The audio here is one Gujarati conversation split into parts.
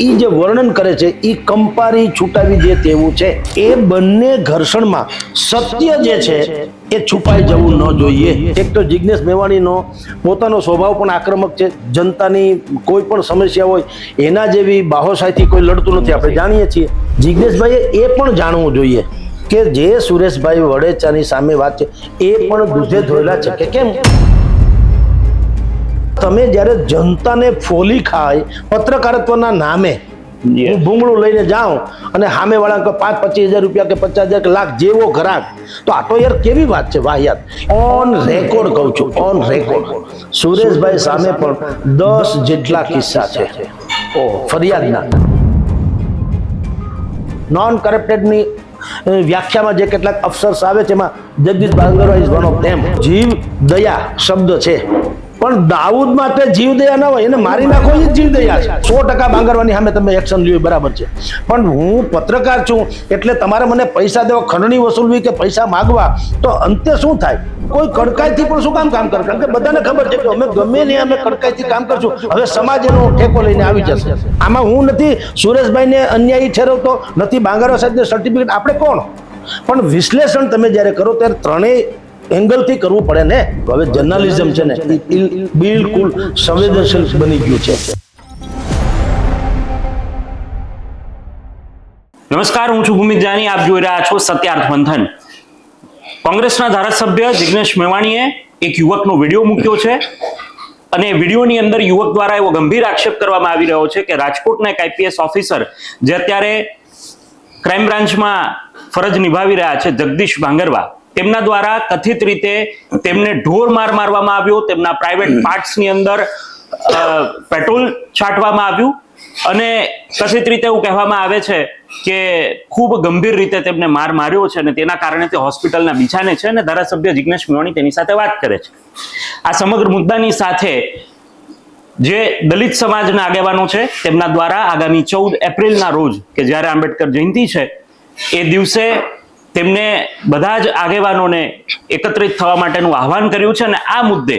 એ જે વર્ણન કરે છે એ કંપારી છૂટાવી દે તેવું છે. એ બંને ઘર્ષણમાં સત્ય જે છે એ છુપાઈ જવું ન જોઈએ. એક તો જિજ્ઞેશ મેવાણીનો પોતાનો સ્વભાવ પણ આક્રમક છે. જનતાની કોઈ પણ સમસ્યા હોય એના જેવી બાહોશાહીથી કોઈ લડતું નથી, આપણે જાણીએ છીએ. જિજ્ઞેશભાઈએ એ પણ જાણવું જોઈએ કે જે સુરેશભાઈ વડેચાની સામે વાત છે એ પણ દૂધે ધોયેલા છે કે કેમ. તમે જ્યારે જનતાને ફોલી ખાય પત્રકારત્વના નામે હું ભૂંગળું લઈને જાઉં અને સામે વાળા 5-25 હજાર રૂપિયા કે 50,000 કે લાખ જેવો ઘરાક, તો આ તો યાર કેવી વાત છે, વાહિયાત. ઓન રેકોર્ડ કહું છું, ઓન રેકોર્ડ સુરેશભાઈ સામે પણ 10 જેટલા કિસ્સા છે ફરિયાદના. નોન કરપ્ટેડની વ્યાખ્યામાં જે કેટલાક અફસર્સ આવે છે એમાં Jagdish Bangarwa is one of them. જીવ દયા શબ્દ છે પણ દાઉદ માટે જીવ દયા ના હોય, એને મારી નાખો એ જીવ દયા છે. 100% બાંગરવાની સામે તમે એક્શન લ્યો બરાબર છે, પણ હું પત્રકાર છું એટલે તમારે મને પૈસા દેવા, ખંડણી વસૂલવી કે પૈસા માગવા, તો અંતે શું થાય? કોઈ કડકાઈથી પણ શું કામ કરે? કારણ કે બધાને ખબર છે કે અમે ગમે ને અમે કડકાઈથી કામ કરશું. હવે સમાજ એનો ઠેકો લઈને આવી જશે. આમાં હું નથી સુરેશભાઈને અન્યાયી ઠેરવતો, નથી બાંગરવા સાહેબને સર્ટિફિકેટ. આપણે કોણ? પણ વિશ્લેષણ તમે જ્યારે કરો ત્યારે ત્રણેય એંગલથી કરવું પડે ને. હવે જર્નલિઝમ છે ને બિલકુલ સંવેદનશીલ બની ગયું છે. નમસ્કાર, હું છું ભૂમિત જાની, આપ જોઈ રહ્યા છો સત્યાર્થ મંથન. કોંગ્રેસના ધારાસભ્ય જિજ્ઞેશ મેવાણીએ એક યુવકનો વિડીયો મૂક્યો છે અને વિડીયોની અંદર યુવક દ્વારા એવો ગંભીર આક્ષેપ કરવામાં આવી રહ્યો છે કે રાજકોટના એક આઈપીએસ ઓફિસર જે અત્યારે ક્રાઇમ બ્રાન્ચમાં ફરજ નિભાવી રહ્યા છે, જગદીશ બાંગરવા, તેમના દ્વારા કથિત રીતે તેમને ઢોર માર મારવામાં આવ્યો, તેમના પ્રાઇવેટ પાર્ટ્સની અંદર પેટ્રોલ છાંટવામાં આવ્યું અને કથિત રીતે એવું કહેવામાં આવે છે કે ખૂબ ગંભીર રીતે તેમને માર માર્યો છે અને તેના કારણે તે હોસ્પિટલના બિછાને છે અને ધારાસભ્ય જિજ્ઞેશ મેવાણી તેની સાથે વાત કરે છે. આ સમગ્ર મુદ્દાની સાથે જે દલિત સમાજના આગેવાનો છે તેમના દ્વારા આગામી 14 એપ્રિલના રોજ કે જ્યારે આંબેડકર જયંતિ છે એ દિવસે તેમને બધા જ આગેવાનોને એકત્રિત થવા માટેનું આહવાન કર્યું છે અને આ મુદ્દે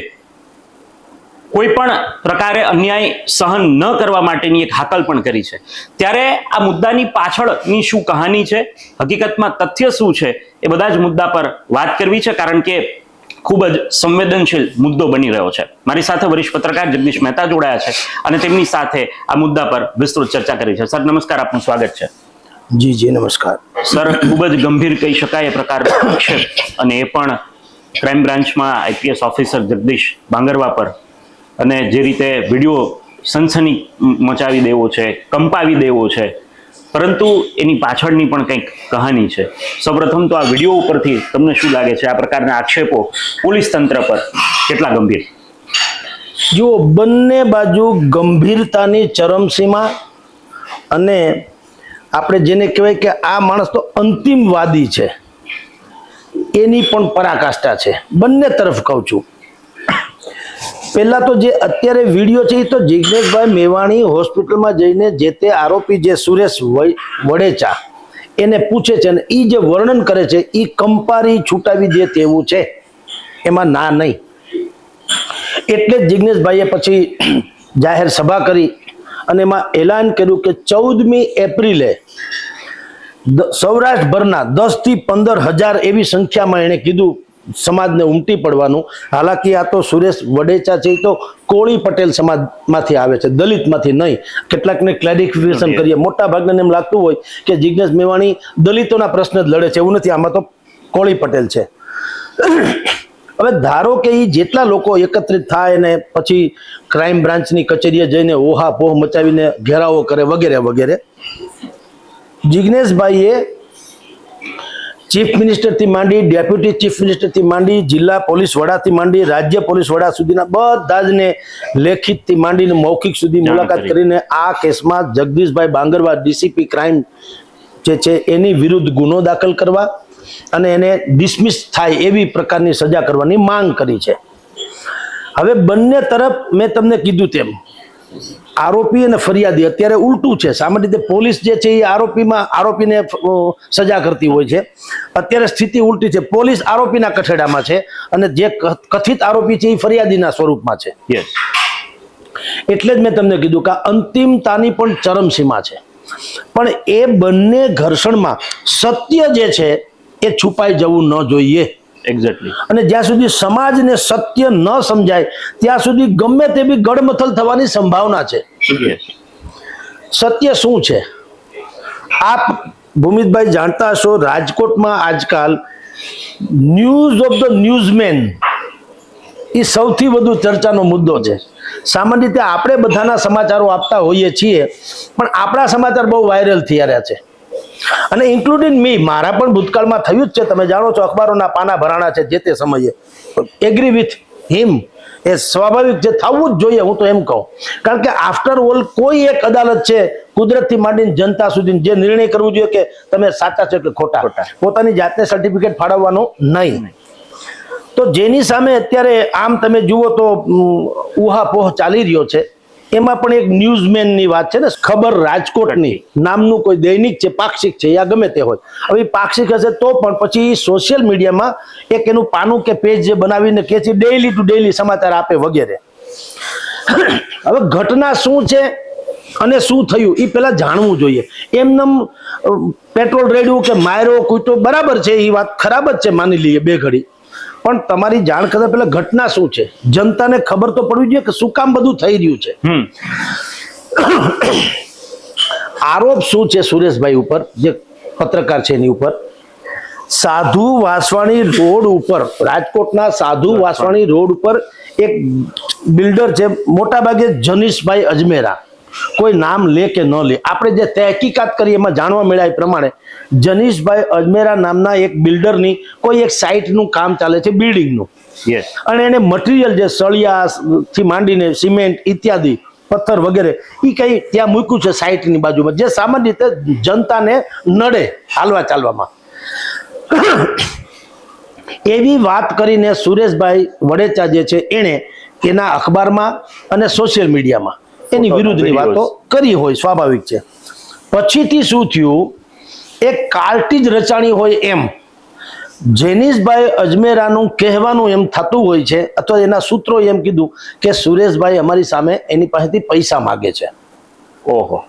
કોઈ પણ પ્રકારે અન્યાય સહન ન કરવા માટેની એક હાકલ પણ કરી છે. ત્યારે આ મુદ્દાની પાછળની શું કહાની છે, હકીકતમાં તથ્ય શું છે, એ બધા જ મુદ્દા પર વાત કરવી છે કારણ કે ખૂબ જ સંવેદનશીલ મુદ્દો બની રહ્યો છે. મારી સાથે વરિષ્ઠ પત્રકાર જગદીશ મહેતા જોડાયા છે અને તેમની સાથે આ મુદ્દા પર વિસ્તૃત ચર્ચા કરી છે. સર નમસ્કાર, આપનું સ્વાગત છે. જી નમસ્કાર. સર, ખૂબ જ ગંભીર કહી શકાય એ પ્રકારનો આક્ષેપ અને એ પણ ક્રાઇમ બ્રાન્ચમાં આઈપીએસ ઓફિસર જગદીશ બાંગરવા પર, અને જે રીતે વિડીયો સનસની મચાવી દેવો છે, કંપાવી દેવો છે, પરંતુ એની પાછળની પણ કંઈક કહાની છે. સૌપ્રથમ તો આ વિડીયો ઉપરથી તમને શું લાગે છે, આ પ્રકારના આક્ષેપો પોલીસ તંત્ર પર કેટલા ગંભીર? જો બંને બાજુ ગંભીરતાની ચરમસીમા, અને આપણે જેને કહેવાય કે આ માણસ તો અંતિમવાદી છે એની પણ પરાકાષ્ઠા છે. બંને તરફ કહું છું. પહેલા તો જે અત્યારે વિડીયો છે એ તો જિજ્ઞેશભાઈ મેવાણી હોસ્પિટલમાં જઈને જે તે આરોપી જે સુરેશ વડેચા એને પૂછે છે અને એ જે વર્ણન કરે છે એ કંપારી છૂટાવી દે તેવું છે, એમાં ના નહીં. એટલે જ જિજ્ઞેશભાઈએ પછી જાહેર સભા કરી અને એમાં એલાન કર્યું કે 14મી એપ્રિલે સૌરાષ્ટ્રભરના 10 થી 15,000 એવી સંખ્યામાં એણે કીધું સમાજને ઉમટી પડવાનું. હાલાકી આ તો સુરેશ વડેચા છે એ તો કોળી પટેલ સમાજમાંથી આવે છે, દલિતમાંથી નહીં. કેટલાકને ક્લેરિફિકેશન કરીએ, મોટા ભાગને એમ લાગતું હોય કે જિજ્ઞેશ મેવાણી દલિતોના પ્રશ્ન જ લડે છે, એવું નથી. આમાં તો કોળી પટેલ છે. હવે ધારો કે એ જેટલા લોકો એકત્રિત થાય અને પછી ક્રાઇમ બ્રાન્ચની કચેરીએ જઈને ઓહાપોહ મચાવીને ઘેરાવો કરે વગેરે વગેરે, જિજ્ઞેશભાઈએ ચીફ મિનિસ્ટરથી માંડી, ડેપ્યુટી ચીફ મિનિસ્ટરથી માંડી, જિલ્લા પોલીસ વડાથી માંડી, રાજ્ય પોલીસ વડા સુધીના બધા જને લેખિતથી માંડીને મૌખિક સુધી મુલાકાત કરીને આ કેસમાં જગદીશભાઈ બાંગરવા ડીસીપી ક્રાઇમ જે છે એની વિરુદ્ધ ગુનો દાખલ કરવા અને એને ડિસમિસ થાય એવી પ્રકારની સજા કરવાની માંગ કરી છે. હવે બંને તરફ મેં તમને કીધું તેમ આરોપી અને ફરિયાદી અત્યારે ઉલટું છે. સામાન્ય રીતે પોલીસ જે છે એ આરોપીને સજા કરતી હોય છે. અત્યારે સ્થિતિ ઉલટી છે. પોલીસ આરોપીના કઠેડામાં છે અને જે કથિત આરોપી છે એ ફરિયાદીના સ્વરૂપમાં છે. એટલે જ મેં તમને કીધું કે આ અંતિમતાની પણ ચરમસીમા છે, પણ એ બંને ઘર્ષણમાં સત્ય જે છે એ છુપાઈ જવું ન જોઈએ. એક્ઝેક્ટલી. અને જ્યાં સુધી સમાજને સત્ય ન સમજાય ત્યાં સુધી ગમે તે બી ગડમથલ થવાની સંભાવના છે. સત્ય શું છે આપ ભૂમિતભાઈ જાણતા હશો, રાજકોટમાં આજકાલ ન્યૂઝ ઓફ ધ ન્યૂઝમેન એ સૌથી વધુ ચર્ચાનો મુદ્દો છે. સામાન્ય રીતે આપણે બધાના સમાચારો આપતા હોઈએ છીએ, પણ આપણા સમાચાર બહુ વાયરલ થઈ રહ્યા છે, અને ઇન્ક્લુડિંગ મી, મારા પણ ભૂતકાળમાં થયું જ છે. તમે જાણો છો અખબારોના પાના ભરાણા છે જે તે સમયે. એગ્રી વિથ હિમ, એ સ્વાભાવિક છે, થવું જ જોઈએ. હું તો એમ કહું, કારણ કે આફ્ટર ઓલ કોઈ એક અદાલત છે કુદરતથી માંડીને જનતા સુધી જે નિર્ણય કરવું જોઈએ કે તમે સાચા છો કે ખોટા, પોતાની જાતને સર્ટિફિકેટ ફાળવવાનો નહીં. તો જેની સામે અત્યારે આમ તમે જુઓ તો ઉહાપોહ ચાલી રહ્યો છે, એમાં પણ એક ન્યૂઝમેનની વાત છે ને, ખબર રાજકોટની નામનું કોઈ દૈનિક છે, પાક્ષિક છે, યા ગમે તે હોય. હવે પાક્ષિક હશે તો પણ પછી સોશિયલ મીડિયામાં એક એનું પાનું કે પેજ જે બનાવીને કે છે ડેઈલી ટુ ડેઈલી સમાચાર આપે વગેરે. હવે ઘટના શું છે અને શું થયું એ પેલા જાણવું જોઈએ. એમનેમ પેટ્રોલ રેડ્યું કે માર્યો કૂટ્યો બરાબર છે, એ વાત ખરાબ જ છે, માની લઈએ બે ઘડી, પણ તમારી જાણ કરતા પહેલા ઘટના શું છે જનતાને ખબર તો પડવી જોઈએ કે શું કામ બધું થઈ રહ્યું છે. આરોપ શું છે સુરેશભાઈ ઉપર, જે પત્રકાર છે એની ઉપર? સાધુ વાસવાણી રોડ ઉપર, રાજકોટના સાધુ વાસવાણી રોડ ઉપર એક બિલ્ડર છે, મોટા ભાગે જનીશભાઈ અજમેરા, કોઈ નામ લે કે ન લે, આપણે જે તહેકીકાત કરી એમાં જાણવા મળ્યા એ પ્રમાણે જનીશભાઈ અજમેરા નામના એક બિલ્ડરની કોઈ એક સાઇટનું કામ ચાલે છે, બિલ્ડિંગનું. અને એને મટીરિયલ જે સળિયાથી માંડીને સિમેન્ટ ઇત્યાદિ પથ્થર વગેરે એ કઈ ત્યાં મૂક્યું છે સાઇટની બાજુમાં, જે સામાન્ય રીતે જનતાને નડે હાલવા ચાલવામાં. એવી વાત કરીને સુરેશભાઈ વડેચા જે છે એણે એના અખબારમાં અને સોશિયલ મીડિયામાં એની વિરુદ્ધની વાતો કરી હોય, સ્વાભાવિક છે. પછીથી શું થયું, એક કાલ્ટી જ રચાણી હોય એમ જેનીશભાઈ અજમેરાનું કહેવાનું એમ થતું હોય છે, અથવા એના સૂત્રો એમ કીધું કે સુરેશભાઈ અમારી સામે એની પાસેથી પૈસા માગે છે. ઓહો,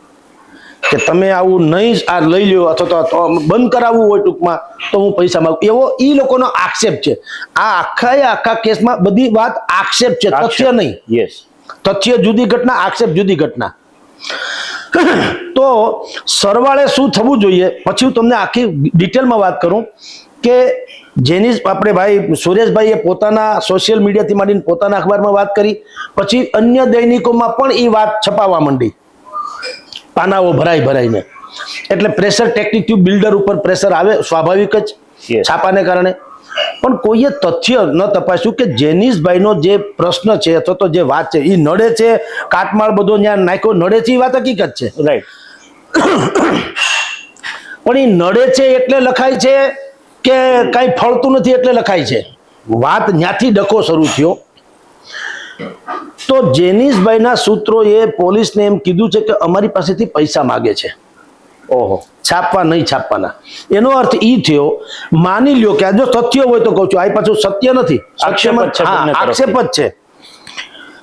કે તમે આવું નહીં આ લઈ લ્યો અથવા તો બંધ કરાવવું હોય ટૂંકમાં તો હું પૈસા માંગુ, એવો ઈ લોકોનો આક્ષેપ છે. આ આખા કેસમાં બધી વાત આક્ષેપ છે, તથ્ય નહીં. તથ્ય જુદી ઘટના, આક્ષેપ જુદી ઘટના. તો સરવાળે શું થવું જોઈએ, પછી હું તમને આખી ડિટેલમાં વાત કરું કે જેની આપણે ભાઈ સુરેશભાઈએ પોતાના સોશિયલ મીડિયાથી માંડીને પોતાના અખબારમાં વાત કરી, પછી અન્ય દૈનિકોમાં પણ એ વાત છપાવવા માંડી, પાનાઓ ભરાઈને. એટલે પ્રેશર ટેકનિક બિલ્ડર ઉપર પ્રેશર આવે, સ્વાભાવિક જ છાપાને કારણે. પણ કોઈએ તથ્ય ન તપાસ્યું કે જેનીશભાઈનો જે પ્રશ્ન છે અથવા તો જે વાત છે એ નડે છે, કાટમાળ બધો ત્યાં નાખ્યો નડે છે, એ વાત હકીકત છે, રાઈટ. પણ એ નડે છે એટલે લખાય છે કે કઈ ફળતું નથી એટલે લખાય છે? વાત ત્યાંથી ડખો શરૂ થયો. તો જેનીશભાઈના સૂત્રોએ પોલીસને એમ કીધું છે કે અમારી પાસેથી પૈસા માગે છે. ઓહો, છાપવા નહીં છાપવાના. એનો અર્થ એ થયો, માની લ્યો કે આ જો તથ્ય હોય તો કહું છું, આ પાછું સત્ય નથી, આક્ષેપ જ છે.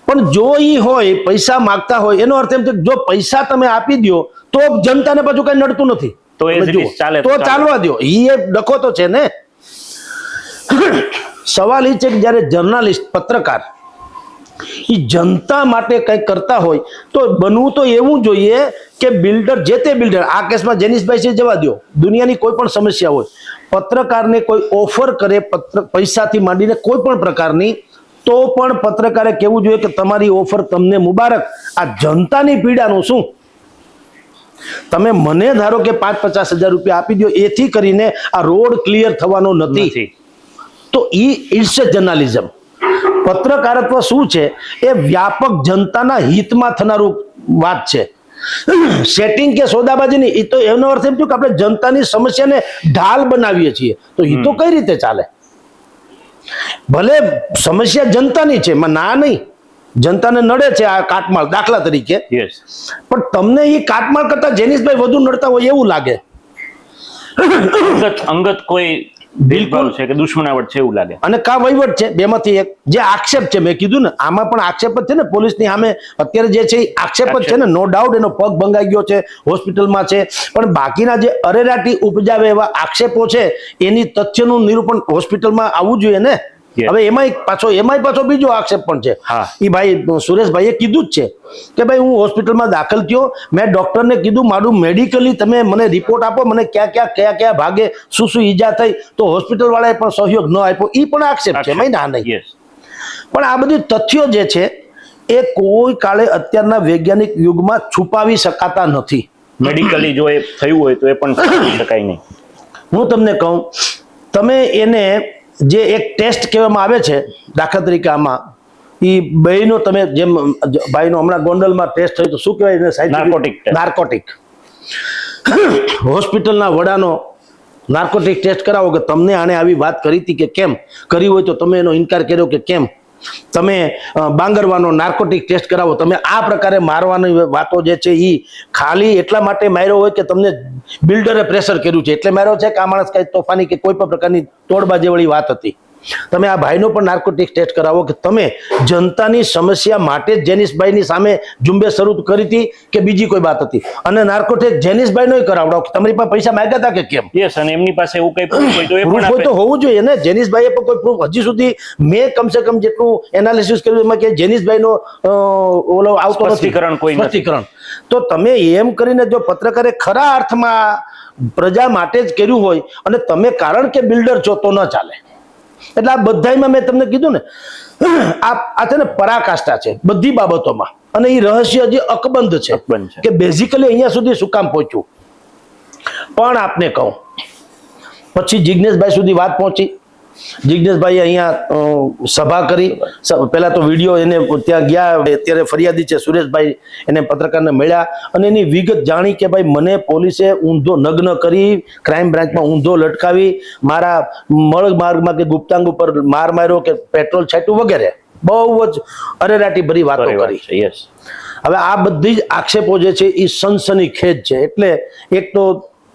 પણ જો ઈ હોય પૈસા માગતા હોય એનો અર્થ એમ છે જો પૈસા તમે આપી દો તો જનતાને પાછું કઈ નડતું નથી, તો ચાલવા દો. ઈ એ ડખો તો છે ને. સવાલ એ છે કે જયારે જર્નાલિસ્ટ પત્રકાર એ જનતા માટે કંઈક કરતા હોય તો બનવું તો એવું જોઈએ કે બિલ્ડર, જે તે બિલ્ડર, આ કેસમાં જેનીશભાઈ છે જવા દો, દુનિયાની કોઈ પણ સમસ્યા હોય, પત્રકારને કોઈ ઓફર કરે પૈસાથી માંડીને કોઈ પણ પ્રકારની, તો પણ પત્રકારે કહેવું જોઈએ કે તમારી ઓફર તમને મુબારક, આ જનતાની પીડાનું શું? તમે મને ધારો કે 5-50 હજાર રૂપિયા આપી દો, એથી કરીને આ રોડ ક્લિયર થવાનો નથી. તો ઇટ્સ એ જર્નાલિઝમ. પત્રકારત્વ શું છે? એ વ્યાપક જનતાના હિતમાં થનારું વાત છે. સેટિંગ કે સોદાબાજી નહીં. એ તો એનો અર્થ એમ થયો કે આપણે જનતાની સમસ્યાને ઢાલ બનાવીએ છીએ, તો એ તો કઈ રીતે ચાલે? ભલે સમસ્યા જનતાની છે, ના નહીં, જનતાને નડે છે આ કાટમાળ દાખલા તરીકે, પણ તમને એ કાટમાળ કરતા જેનીશભાઈ વધુ નડતા હોય એવું લાગે. અંગત કોઈ બિલકુલ છે કે દુશ્મનાવટ છે એવું લાગે. અને કા વહીવટ છે, બેમાંથી એક. જે આક્ષેપ છે, મેં કીધું ને આમાં પણ આક્ષેપ જ છે ને પોલીસની સામે અત્યારે જે છે એ આક્ષેપ જ છે ને. નો ડાઉટ એનો પગ ભંગાઈ ગયો છે, હોસ્પિટલમાં છે, પણ બાકીના જે અરેરાટી ઉપજાવે એવા આક્ષેપો છે એની તથ્યનું નિરૂપણ હોસ્પિટલમાં આવવું જોઈએ ને. હવે એમાંય પાછો બીજો આક્ષેપ પણ છે. એ ભાઈ સુરેશભાઈએ કીધું જ છે કે ભાઈ હું હોસ્પિટલમાં દાખલ થયો, મેં ડોક્ટરને કીધું મારું મેડિકલી તમે મને રિપોર્ટ આપો, મને કયા ભાગે શું ઈજા થઈ, તો હોસ્પિટલ વાળાએ પણ સહયોગ ન આપ્યો. એ પણ આક્ષેપ છે, ના નહીં. પણ આ બધી તથ્યો જે છે એ કોઈ કાળે અત્યારના વૈજ્ઞાનિક યુગમાં છુપાવી શકાતા નથી. મેડિકલી જો એ થયું હોય તો એ પણ છુપાવી શકાય નહીં. હું તમને કહું, તમે એને જે એક ટેસ્ટ કહેવામાં આવે છે, દાખલા તરીકે આમાં એ ભાઈનો તમે જેમ ભાઈનો હમણાં ગોંડલમાં ટેસ્ટ થયો તો શું કહેવાય, નાર્કોટિક. હોસ્પિટલના વડાનો નાર્કોટિક ટેસ્ટ કરાવો કે તમને આને આવી વાત કરી હતી કે કેમ, કરી હોય તો તમે એનો ઇનકાર કર્યો કે કેમ. તમે બાંગરવાનો નાર્કોટિક ટેસ્ટ કરાવો. તમે આ પ્રકારે મારવાની વાતો જે છે એ ખાલી એટલા માટે માર્યો હોય કે તમને બિલ્ડરે પ્રેશર કર્યું છે એટલે માર્યો છે કે આ માણસ કઈ તોફાની કે કોઈ પણ પ્રકારની તોડબાજીવાળી વાત હતી. તમે આ ભાઈનો પણ નાર્કોટિક ટેસ્ટ કરાવો કે તમે જનતાની સમસ્યા માટે જ જેનિસભાઈની સામે ઝુંબેશ શરૂ કરી હતી કે બીજી કોઈ વાત હતી. અને નાર્કોટિક જેનિસભાઈનો કરાવડાવો કે તમારી પાસે પૈસા માંગ્યા હતા કે કેમ. યસ, અને એમની પાસે એવું કઈ પ્રૂફ હોય તો એ પણ તો હોવું જોઈએ ને. જેનિસભાઈએ પણ કોઈ પ્રૂફ હજી સુધી મેં કમસે કમ જેટલું એનાલિસિસ કર્યું એમાં કે જેનિસભાઈનો ઓલો આવતો સ્પષ્ટીકરણ. તો તમે એમ કરીને જો પત્રકારે ખરા અર્થમાં પ્રજા માટે જ કર્યું હોય અને તમે કારણ કે બિલ્ડર છો તો ન ચાલે. એટલે આ બધામાં મેં તમને કીધું ને આ છે ને પરાકાષ્ઠા છે બધી બાબતોમાં. અને એ રહસ્ય હજી અકબંધ છે કે બેઝિકલી અહીંયા સુધી શું કામ પહોંચ્યું. પણ આપને કહું, પછી જિજ્ઞેશભાઈ સુધી વાત પહોંચી. જિજ્ઞેશભાઈ અહીંયા સભા કરી. પહેલા તો વિડીયો એને ત્યાં ગયા, અત્યારે ફરિયાદી છે સુરેશભાઈ, એને પત્રકારને મળ્યા અને એની વિગત જાણી કે ભાઈ મને પોલીસે ઊંધો નગ્ન કરી, ક્રાઇમ બ્રાન્ચમાં ઊંધો લટકાવી, મારા મળ માર્ગમાં કે ગુપ્તાંગ ઉપર માર માર્યો કે પેટ્રોલ છાંટ્યું વગેરે બહુ જ અરેરાટી ભરી વાતો કરી. હવે આ બધી જ આક્ષેપો જે છે એ સનસનીખેજ છે. એટલે એક તો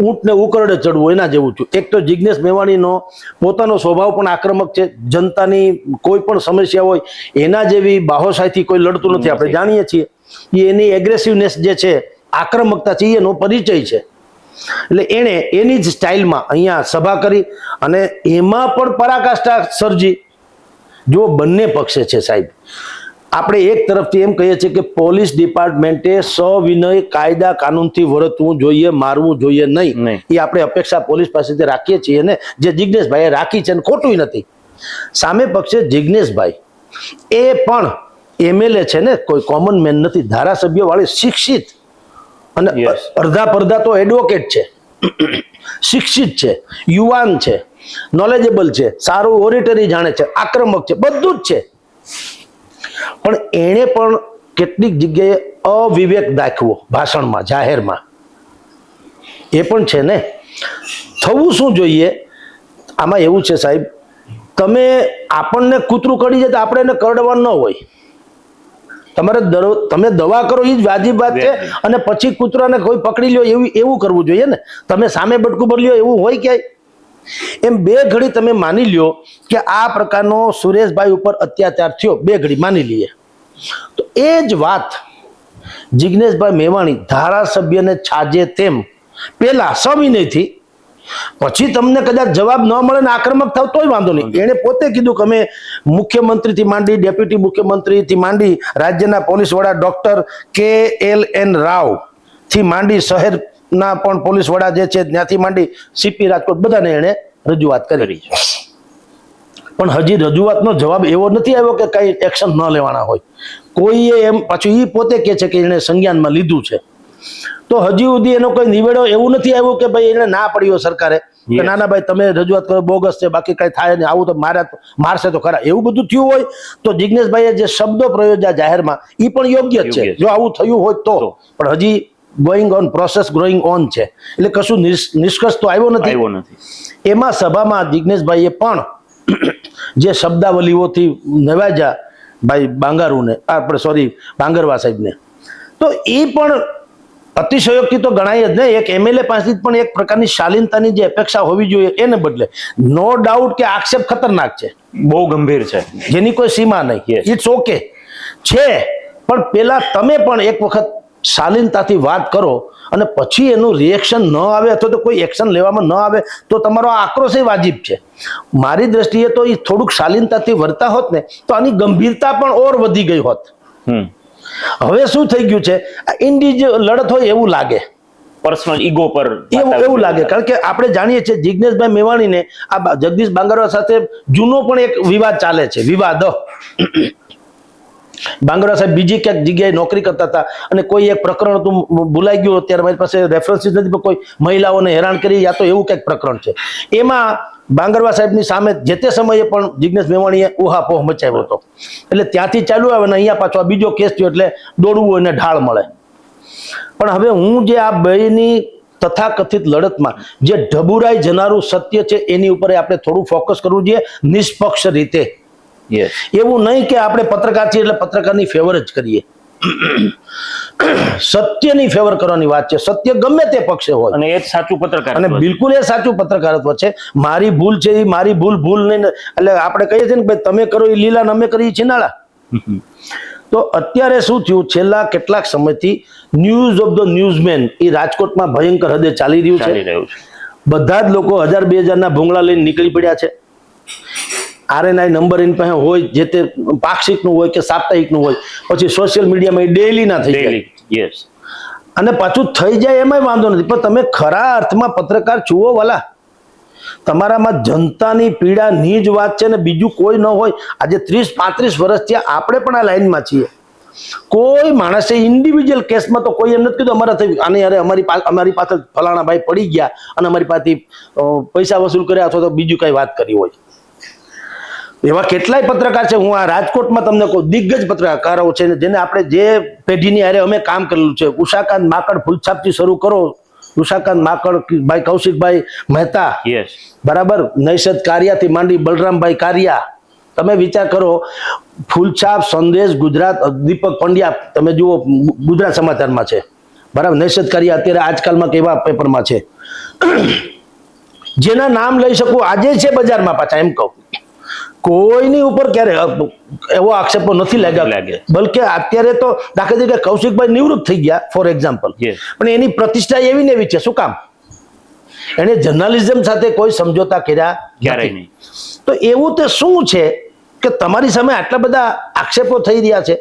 ઊંટને ઉકરડે ચડવું એના જેવું છું. એક તો જિજ્ઞેશ મેવાણીનો પોતાનો સ્વભાવ પણ આક્રમક છે. જનતાની કોઈ પણ સમસ્યા હોય એના જેવી બાહોશાહીથી કોઈ લડતું નથી. આપણે જાણીએ છીએ એની એગ્રેસિવનેસ જે છે, આક્રમકતા છે, એનો પરિચય છે. એટલે એણે એની જ સ્ટાઇલમાં અહીંયા સભા કરી અને એમાં પણ પરાકાષ્ઠા સર્જી. જો બંને પક્ષે છે સાહેબ, આપણે એક તરફથી એમ કહીએ છીએ કે પોલીસ ડિપાર્ટમેન્ટે સવિનય કાયદા કાનૂનથી વર્તવું જોઈએ, મારવું જોઈએ નહીં. એ આપણે અપેક્ષા પોલીસ પાસેથી રાખીએ છીએ ને, જે જિજ્ઞેશભાઈએ રાખી છે, ખોટું નથી. સામે પક્ષે જિજ્ઞેશભાઈ એ પણ એમએલએ છે ને, કોઈ કોમન મેન નથી, ધારાસભ્ય વાળી શિક્ષિત અને અડધા પડધા તો એડવોકેટ છે, શિક્ષિત છે, યુવાન છે, નોલેજેબલ છે, સારું ઓરેટરી જાણે છે, આક્રમક છે, બધું જ છે. પણ એણે પણ કેટલીક જગ્યાએ અવિવેક દાખવો ભાષણમાં, જાહેરમાં. એ પણ છે ને. થવું શું જોઈએ આમાં એવું છે સાહેબ, તમે આપણને કૂતરું કડી જાય તો આપણે એને કરડવાનું ન હોય. તમે દવા કરો એ જ વાજિબ વાત છે. અને પછી કૂતરાને કોઈ પકડી લ્યો એવું કરવું જોઈએ ને. તમે સામે બટકું ભરી લ્યો એવું હોય ક્યાંય? એમ બે ઘડી તમે માની લ્યો કે આ પ્રકારનો સુરેશભાઈ ઉપર અત્યાચાર થયો, બે ઘડી માની લઈએ, તો એ જ વાત જિજ્ઞેશભાઈ મેવાણી ધારાસભ્યને છાજે તેમ પેલા સવિનયથી, પછી તમને કદાચ જવાબ ન મળે ને આક્રમક થાવ તોય વાંધો નહીં. એણે પોતે કીધું કે અમે મુખ્યમંત્રીથી માંડી, ડેપ્યુટી મુખ્યમંત્રીથી માંડી, રાજ્યના પોલીસ વડા ડોક્ટર KLN રાવ થી માંડી, શહેરના પણ પોલીસ વડા જે છે ત્યાંથી માંડી, CP રાજકોટ, બધાને એણે રજૂઆત કરી. પણ હજી રજૂઆતનો જવાબ એવો નથી આવ્યો કે કઈ એક્શન ન લેવાના હોય. કોઈએ એમ પાછું એ પોતે કહે છે કે એને સંજ્ઞાનમાં લીધું છે. તો હજી સુધી એનો કોઈ નિવેડો એવું નથી આવ્યો કે ભાઈ એને ના પડ્યો સરકારે કે ના ભાઈ તમે રજૂઆત કરો, બોગસ છે, બાકી કઈ થાય નહીં, આવું તો મારશે તો ખરા. એવું બધું થયું હોય તો જિજ્ઞેશભાઈએ જે શબ્દો પ્રયોજ્યા જાહેરમાં એ પણ યોગ્ય જ છે, જો આવું થયું હોય તો. પણ હજી going on, process growing on છે. એટલે કશું નિષ્કર્ષ તો આવ્યો નથી. એમાં સભામાં જિજ્ઞેશભાઈએ પણ જે શબ્દાવલીઓથી નવાજ્યા ભાઈ બાંગારુને, આપણે સોરી બાંગરવા સાહેબને, તો એ પણ અતિશયોક્તિ તો ગણાય જ નહીં. એક એમએલએ પાસેથી પણ એક પ્રકારની શાલીનતાની જે અપેક્ષા હોવી જોઈએ એને બદલે નો ડાઉટ કે આક્ષેપ ખતરનાક છે, બહુ ગંભીર છે, જેની કોઈ સીમા નહીં. Yes. ઇટ્સ ઓકે છે, પણ પેલા તમે પણ એક વખત શાલીનતાથી વાત કરો અને પછી એનું રિએક્શન ન આવે અથવા તો કોઈ એક્શન લેવામાં ન આવે તો તમારો આક્રોશ એ વાજિબ છે. મારી દ્રષ્ટિએ તો એ થોડુંક શાલીનતાથી વર્તા હોત ને તો આની ગંભીરતા પણ ઓર વધી ગઈ હોત. હવે શું થઈ ગયું છે, ઇન્ડિવિજ્યુઅલ લડત હોય એવું લાગે, પર્સનલ ઈગો પર એવું લાગે. કારણ કે આપણે જાણીએ છીએ જિગ્નેશભાઈ મેવાણીને આ જગદીશ બાંગરવા સાથે જૂનો પણ એક વિવાદ ચાલે છે, વિવાદ. બાંગરવા સાહેબ બીજી ક્યાંક જગ્યાએ નોકરી કરતા હતા અને કોઈ એક પ્રકરણ હતું, ભૂલાઈ ગયું અત્યારે મારી પાસે રેફરન્સીસ નથી, પણ કોઈ મહિલાઓને હેરાન કરી યા તો એવું કંઈક પ્રકરણ છે. એમાં બાંગરવા સાહેબની સામે જે તે સમયે પણ જિગ્નેશ મેવાણીએ ઉહાપોહ મચાવ્યો હતો. એટલે ત્યાંથી ચાલ્યું આવે ને અહીંયા પાછો આ બીજો કેસ થયો એટલે દોડવું એને ઢાળ મળે. પણ હવે હું જે આ બેની તથાકથિત લડતમાં જે ઢબુરાઈ જનારું સત્ય છે એની ઉપર આપણે થોડું ફોકસ કરવું જોઈએ, નિષ્પક્ષ રીતે. એવું નહીં કે આપણે પત્રકાર છીએ એટલે પત્રકારની ફેવર જ કરીએ. સત્યની ફેવર કરવાની વાત છે. સત્ય ગમે તે પક્ષે હોય અને એ જ સાચું પત્રકાર, અને બિલકુલ એ સાચું પત્રકારત્વ છે. મારી ભૂલ છે એ મારી ભૂલ નહીં, એટલે આપણે કહીએ છીએ ને ભાઈ તમે કરો એ લીલા ને અમે કરી છીનાળા. તો અત્યારે શું થયું, છેલ્લા કેટલાક સમયથી ન્યૂઝ ઓફ ધ ન્યૂઝમેન એ રાજકોટમાં ભયંકર હદે ચાલી રહ્યું છે. બધા જ લોકો 1000-2000 ના ભૂંગળા લઈને નીકળી પડ્યા છે. આરએનઆઈ નંબર એની પાસે હોય, જે તે પાક્ષિકનું હોય કે સાપ્તાહિકનું હોય, પછી સોશિયલ મીડિયામાં એ ડેઈલી ના થઈ જાય. અને પાછું થઈ જાય એમાંય વાંધો નથી, પણ તમે ખરા અર્થમાં પત્રકાર છુઓ વાલા. તમારામાં જનતાની પીડાની જ વાત છે ને બીજું કોઈ ન હોય. આજે 30-35 વર્ષથી આપણે પણ આ લાઈનમાં છીએ. કોઈ માણસે ઇન્ડિવિજ્યુઅલ કેસમાં તો કોઈ એમ નથી કીધું અમારા થઈ આને યાર અમારી પાછળ ફલાણા ભાઈ પડી ગયા અને અમારી પાસેથી પૈસા વસૂલ કર્યા અથવા તો બીજું કઈ વાત કરી હોય. એવા કેટલાય પત્રકાર છે, હું આ રાજકોટમાં તમને કહું, દિગ્ગજ પત્રકારો છે જેને આપણે જે પેઢીની હારે અમે કામ કરેલું છે. ઉષાકાંત માકડ ફૂલછાપથી શરૂ કરો, ઉષાકાંત માકડ ભાઈ, કૌશિકભાઈ મહેતા, બરાબર, નૈષદ કારિયાથી માંડી બલરામભાઈ કારિયા. તમે વિચાર કરો, ફૂલછાપ, સંદેશ, ગુજરાત, દીપક પંડ્યા તમે જુઓ ગુજરાત સમાચારમાં છે, બરાબર, નૈષદ કારિયા અત્યારે આજકાલમાં કેવા પેપરમાં છે, જેના નામ લઈ શકું આજે છે બજારમાં. પાછા એમ કહું, કોઈની ઉપર ક્યારે એવો આક્ષેપો નથી લાગ્યા. બલકે અત્યારે તો દાખલા તરીકે કૌશિકભાઈ નિવૃત્ત થઈ ગયા ફોર એક્ઝામ્પલ, પણ એની પ્રતિષ્ઠા એવી ને એવી છે. શું કામ? એને જર્નાલિઝમ સાથે કોઈ સમજોતા કર્યા ક્યારેય નહીં. તો એવું તે શું છે કે તમારી સામે આટલા બધા આક્ષેપો થઈ રહ્યા છે.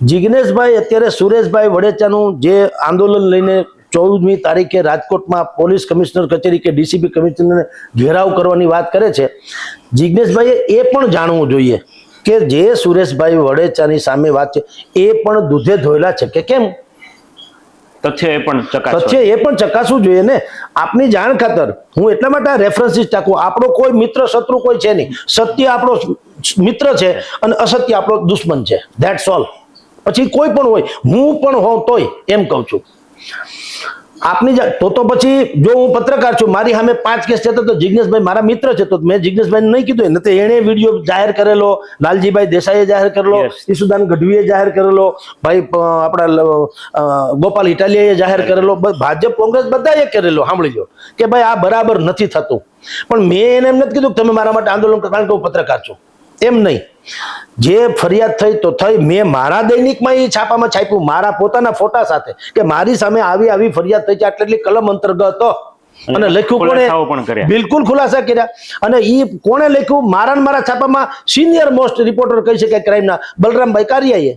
જિગ્નેશભાઈ અત્યારે સુરેશભાઈ વડેચાનું જે આંદોલન લઈને 14મી તારીખે રાજકોટમાં પોલીસ કમિશનર કચેરી કે ડીસીપી કમિશનરને ઘેરાવ કરવાની વાત કરે છે. જિગ્નેશભાઈએ એ પણ જાણવું જોઈએ કે જે સુરેશભાઈ વડેચાની સામે વાત છે એ પણ દૂધે ધોયેલા છે કે કેમ. તથ્ય એ પણ ચકાસવું જોઈએ ને. આપની જાણ ખાતર હું એટલા માટે રેફરન્સીસ ટાંકું. આપણો કોઈ મિત્ર શત્રુ કોઈ છે નહીં. સત્ય આપણો મિત્ર છે અને અસત્ય આપણો દુશ્મન છે. That's all. પછી કોઈ પણ હોય, હું પણ હોઉં તોય એમ કહું છું. આપની તો પછી જો હું પત્રકાર છું, મારી સામે 5 કેસ છે તો જિગ્નેશભાઈ મારા મિત્ર છે, તો મેં જિગ્નેશભાઈને નહીં કીધું ને. તો એણે વિડીયો જાહેર કરેલો, લાલજીભાઈ દેસાઈએ જાહેર કરેલો, ઈસુદાન ગઢવીએ જાહેર કરેલો, ભાઈ આપણા ગોપાલ ઇટાલિયાએ જાહેર કરેલો, ભાજપ કોંગ્રેસ બધાએ કરેલો. સાંભળી લો કે ભાઈ આ બરાબર નથી થતું. પણ મેં એને એમ નથી કીધું કે તમે મારા માટે આંદોલન કરો, કારણ કે હું પત્રકાર છું. એમ નહીં. જે ફરિયાદ થઈ તો થઈ. મેં મારા દૈનિકમાં એ છાપામાં છાપ્યું મારા પોતાના ફોટા સાથે કે મારી સામે આવી ફરિયાદ થઈ છે, આટલી કલમ અંતર્ગત, અને લખ્યું કોણે? બિલકુલ ખુલાસા કર્યા. અને એ કોણે લખ્યું? મારા છાપામાં સિનિયર મોસ્ટ રિપોર્ટર કહી શકાય ક્રાઇમના બલરામભાઈ કારિયાએ.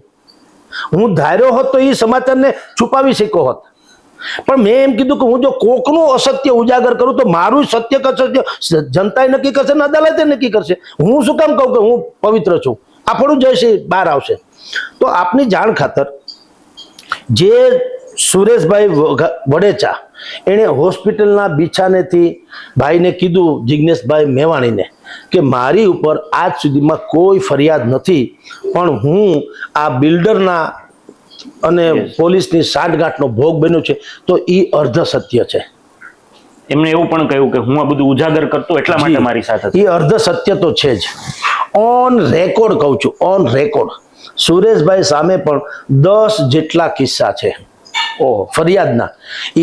હું ધાર્યો હોત તો એ સમાચારને છુપાવી શક્યો હોત. પણ મેં એમ કીધું કે હું જો કોકનું અસત્ય ઉજાગર કરું તો મારું સત્ય કસત્ય જનતાએ નક્કી કરશે ને અદાલતે નક્કી કરશે. હું શું કામ કહું કે હું પવિત્ર છું? આ થોડું જશે બહાર આવશે. તો આપની જાણ ખાતર જે સુરેશભાઈ વડેચા એણે હોસ્પિટલના બિછાનેથી ભાઈને કીધું, જિગ્નેશભાઈ મેવાણીને, કે મારી ઉપર આજ સુધીમાં કોઈ ફરિયાદ નથી, પણ હું આ બિલ્ડરના અને પોલીસની સાંઠગાંઠનો ભોગ બન્યો છે, તો એ અર્ધ સત્ય છે. એમને એવું પણ કહ્યું કે હું આ બધું ઉજાગર કરતો એટલા માટે મારી સાથે. એ અર્ધ સત્ય તો છે જ. ઓન રેકોર્ડ કહું છું, ઓન રેકોર્ડ સુરેશભાઈ સામે પણ 10 જેટલા કિસ્સા છે. ઓહો. ફરિયાદના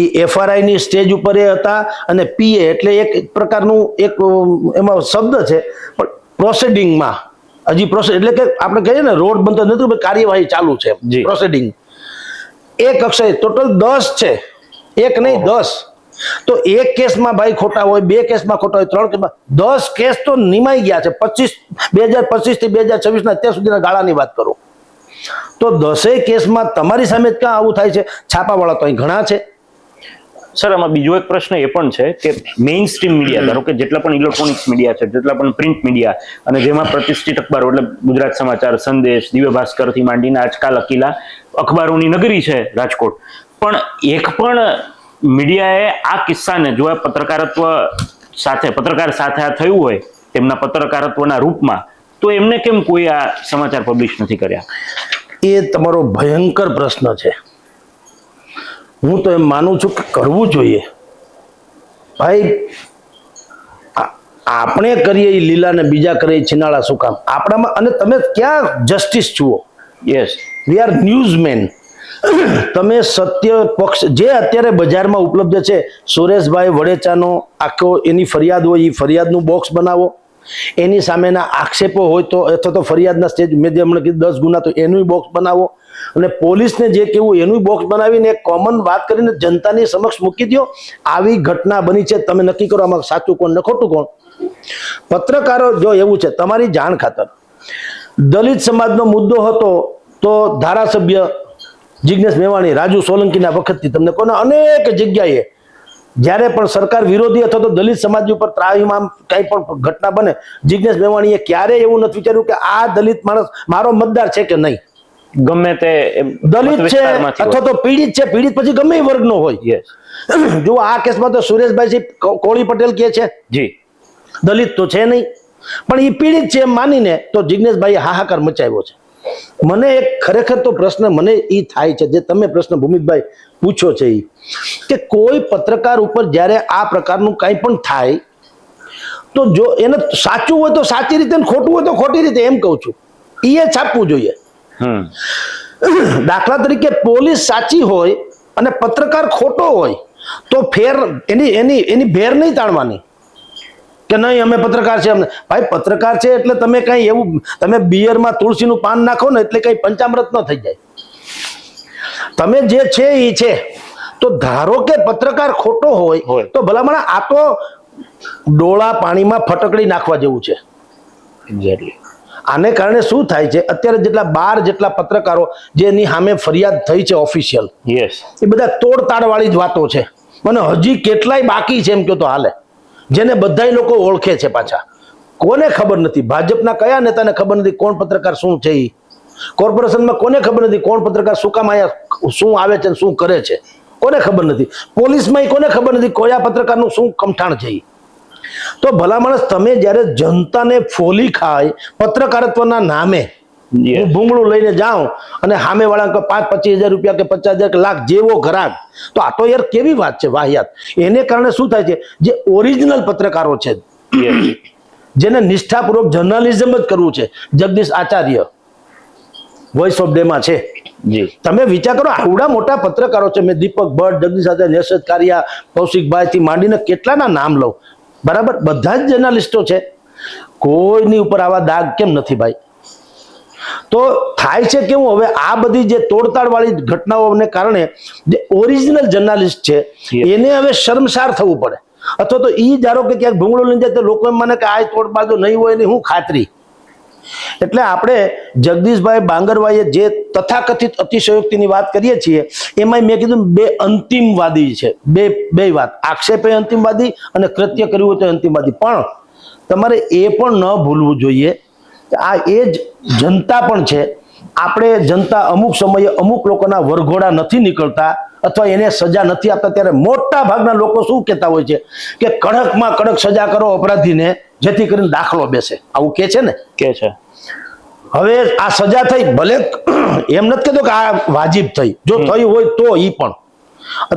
એ FRI ની સ્ટેજ ઉપર એ હતા અને PA એટલે એક પ્રકારનું એક એમાં શબ્દ છે પણ પ્રોસિડિંગમાં હજી પ્રોસેસ એટલે કે આપણે કહીએ ને રોડ બનતો નથી પણ કાર્યવાહી ચાલુ છે જી. પ્રોસિડિંગ એક અક્ષય ટોટલ 10 છે એક નહીં 10 તો એક કેસમાં ભાઈ ખોટા હોય બે કેસમાં ખોટા હોય 3 કેસમાં 10 કેસ તો નિમાઈ ગયા છે 2025 થી 2026 ના અત્યાર સુધીના ગાળાની વાત કરો તો 10 કેસમાં તમારી સામે જ ક્યાં આવું થાય છે છાપાવાળા તો અહીં ઘણા છે સર આમાં બીજો એક પ્રશ્ન એ પણ છે કે મેઇન સ્ટ્રીમ મીડિયા ધારો કે જેટલા પણ ઇલેક્ટ્રોનિક્સ મીડિયા છે જેટલા પણ પ્રિન્ટ મીડિયા અને જેમાં પ્રતિષ્ઠિત અખબારો એટલે ગુજરાત સમાચાર સંદેશ દિવ્ય ભાસ્કર થી માંડીને આજકાલ અકીલા અખબારોની નગરી છે રાજકોટ પણ એક પણ મીડિયાએ આ કિસ્સાને જો આ પત્રકાર સાથે આ થયું હોય તેમના પત્રકારત્વના રૂપમાં તો એમને કેમ કોઈ આ સમાચાર પબ્લિશ નથી કર્યા એ તમારો ભયંકર પ્રશ્ન છે હું તો એમ માનું છું કે કરવું જોઈએ ભાઈ આપણે કરીએ એ લીલા ને બીજા કરે એ છીનાળા શું કામ આપણામાં અને તમે ક્યાં જસ્ટિસ જુઓ યસ વી આર ન્યૂઝમેન તમે સત્ય પક્ષ જે અત્યારે બજારમાં ઉપલબ્ધ છે સુરેશભાઈ વડેચાનો આખો એની ફરિયાદ હોય એ ફરિયાદનું બોક્સ બનાવો એની સામેના આક્ષેપો હોય તો અથવા તો ફરિયાદના સ્ટેજ મેં જે હમણાં કીધું 10 ગુના તો એનું બોક્સ બનાવો અને પોલીસને જે કેવું એનું બોક્સ બનાવીને એક કોમન વાત કરીને જનતાની સમક્ષ મૂકી દો આવી ઘટના બની છે તમે નક્કી કરો આમાં સાચું કોણ ને ખોટું કોણ પત્રકારો જો એવું છે તમારી જાણ ખાતર દલિત સમાજનો મુદ્દો હતો તો ધારાસભ્ય જિગ્નેશ મેવાણી રાજુ સોલંકીના વખતથી તમને કોને અનેક જગ્યાએ જ્યારે પણ સરકાર વિરોધી અથવા તો દલિત સમાજ ઉપર ત્રાહીમામ કંઈ પણ ઘટના બને જિગ્નેશ મેવાણીએ ક્યારેય એવું નથી વિચાર્યું કે આ દલિત માણસ મારો મતદાર છે કે નહીં ગમે તે દલિત છે અથવા તો પીડિત છે પીડિત પછી ગમે એ વર્ગનો હોય જો આ કેસમાં તો સુરેશભાઈ કોળી પટેલ કે છે જી દલિત તો છે નહીં પણ એ પીડિત છે એમ માનીને તો જિગ્નેશભાઈએ હાહાકાર મચાવ્યો છે મને એક ખરેખર તો પ્રશ્ન મને એ થાય છે જે તમે પ્રશ્ન ભૂમિતભાઈ પૂછો છે એ કે કોઈ પત્રકાર ઉપર જ્યારે આ પ્રકારનું કંઈ પણ થાય તો જો એને સાચું હોય તો સાચી રીતે ખોટું હોય તો ખોટી રીતે એમ કહું છું એ છાપવું જોઈએ દાખલા તરીકે પોલીસ સાચી હોય અને પત્રકાર ખોટો હોય તો ફેર એની ભેર નહીં તાણવાની કે નહીં અમે પત્રકાર છે અમને ભાઈ પત્રકાર છે એટલે તમે કઈ એવું તમે બિયરમાં તુલસીનું પાન નાખો ને એટલે કઈ પંચામૃત ન થઈ જાય તમે જે છે એ છે તો ધારો કે પત્રકાર ખોટો હોય તો ભલામણ આ તો ડોળા પાણીમાં ફટકડી નાખવા જેવું છે એક્ઝેક્ટલી આને કારણે શું થાય છે અત્યારે જેટલા 12 જેટલા પત્રકારો જેની સામે ફરિયાદ થઈ છે ઓફિશિયલ યસ એ બધા તોડતાડ વાળી જ વાતો છે મને હજી કેટલાય બાકી છે એમ કહો તો હાલે જેને બધાય લોકો ઓળખે છે પાછા કોને ખબર નથી ભાજપના કયા નેતાને ખબર નથી કોણ પત્રકાર શું છે એ કોર્પોરેશનમાં કોને ખબર નથી કોણ પત્રકાર શું કામ આયા શું આવે છે શું કરે છે કોને ખબર નથી પોલીસમાં કોને ખબર નથી કયા પત્રકારનું શું કમઠાણ છે તો ભલા માણસ તમે જ્યારે જનતાને ફોલી ખાય પત્રકારત્વના નામે હું ભૂંગળું લઈને જાઉં અને સામે વાળા 5-25 હજાર રૂપિયા કે 50,000 કે લાખ જેવો ઘરાક તો આ તો યાર કેવી વાત છે વાહિયાત એને કારણે શું થાય છે જે ઓરિજિનલ પત્રકારો છે જેને નિષ્ઠાપૂર્વક જર્નલિઝમ જ કરવું છે Jagdish Acharya voice of day માં છે તમે વિચાર કરો આવડા મોટા પત્રકારો છે મેં દીપક ભટ્ટ જગદીશ આચાર્ય નેશદ કારિયા કૌશિકભાઈ થી માંડીને કેટલાના નામ લઉં બરાબર બધા જ જર્નલિસ્ટો છે કોઈની ઉપર આવા દાગ કેમ નથી ભાઈ તો થાય છે કેવું હવે આ બધી જે તોડતાડ વાળી ઘટનાઓને કારણે જે ઓરિજિનલ જર્નલિસ્ટ છે એને હવે શર્મસાર થવું પડે અથવા તો ઈ ધારો કે ક્યાંક ભૂંગળો લઈને જાય તો લોકો એમ માને કે આ તોડબાજો નહીં હોય એની હું ખાતરી એટલે આપણે જગદીશભાઈ બાંગરભાઈએ જે તથાકથિત અતિશયોક્તિની વાત કરીએ છીએ એમાં મેં કીધું બે અંતિમવાદી છે બે વાત આક્ષેપે અંતિમવાદી અને કૃત્ય કર્યું હોય તો અંતિમવાદી પણ તમારે એ પણ ન ભૂલવું જોઈએ આ એ જ જનતા પણ છે આપણે જનતા અમુક સમયે અમુક લોકોના વરઘોડા નથી નીકળતા અથવા એને સજા નથી આપતા ત્યારે મોટા ભાગના લોકો શું કહેતા હોય છે કે કડકમાં કડક સજા કરો અપરાધીને જેથી કરીને દાખલો બેસે આવું કે છે ને કે છે હવે આ સજા થઈ ભલે એમ નથી કહેતો કે આ વાજિબ થઈ જો થઈ હોય તો ઈ પણ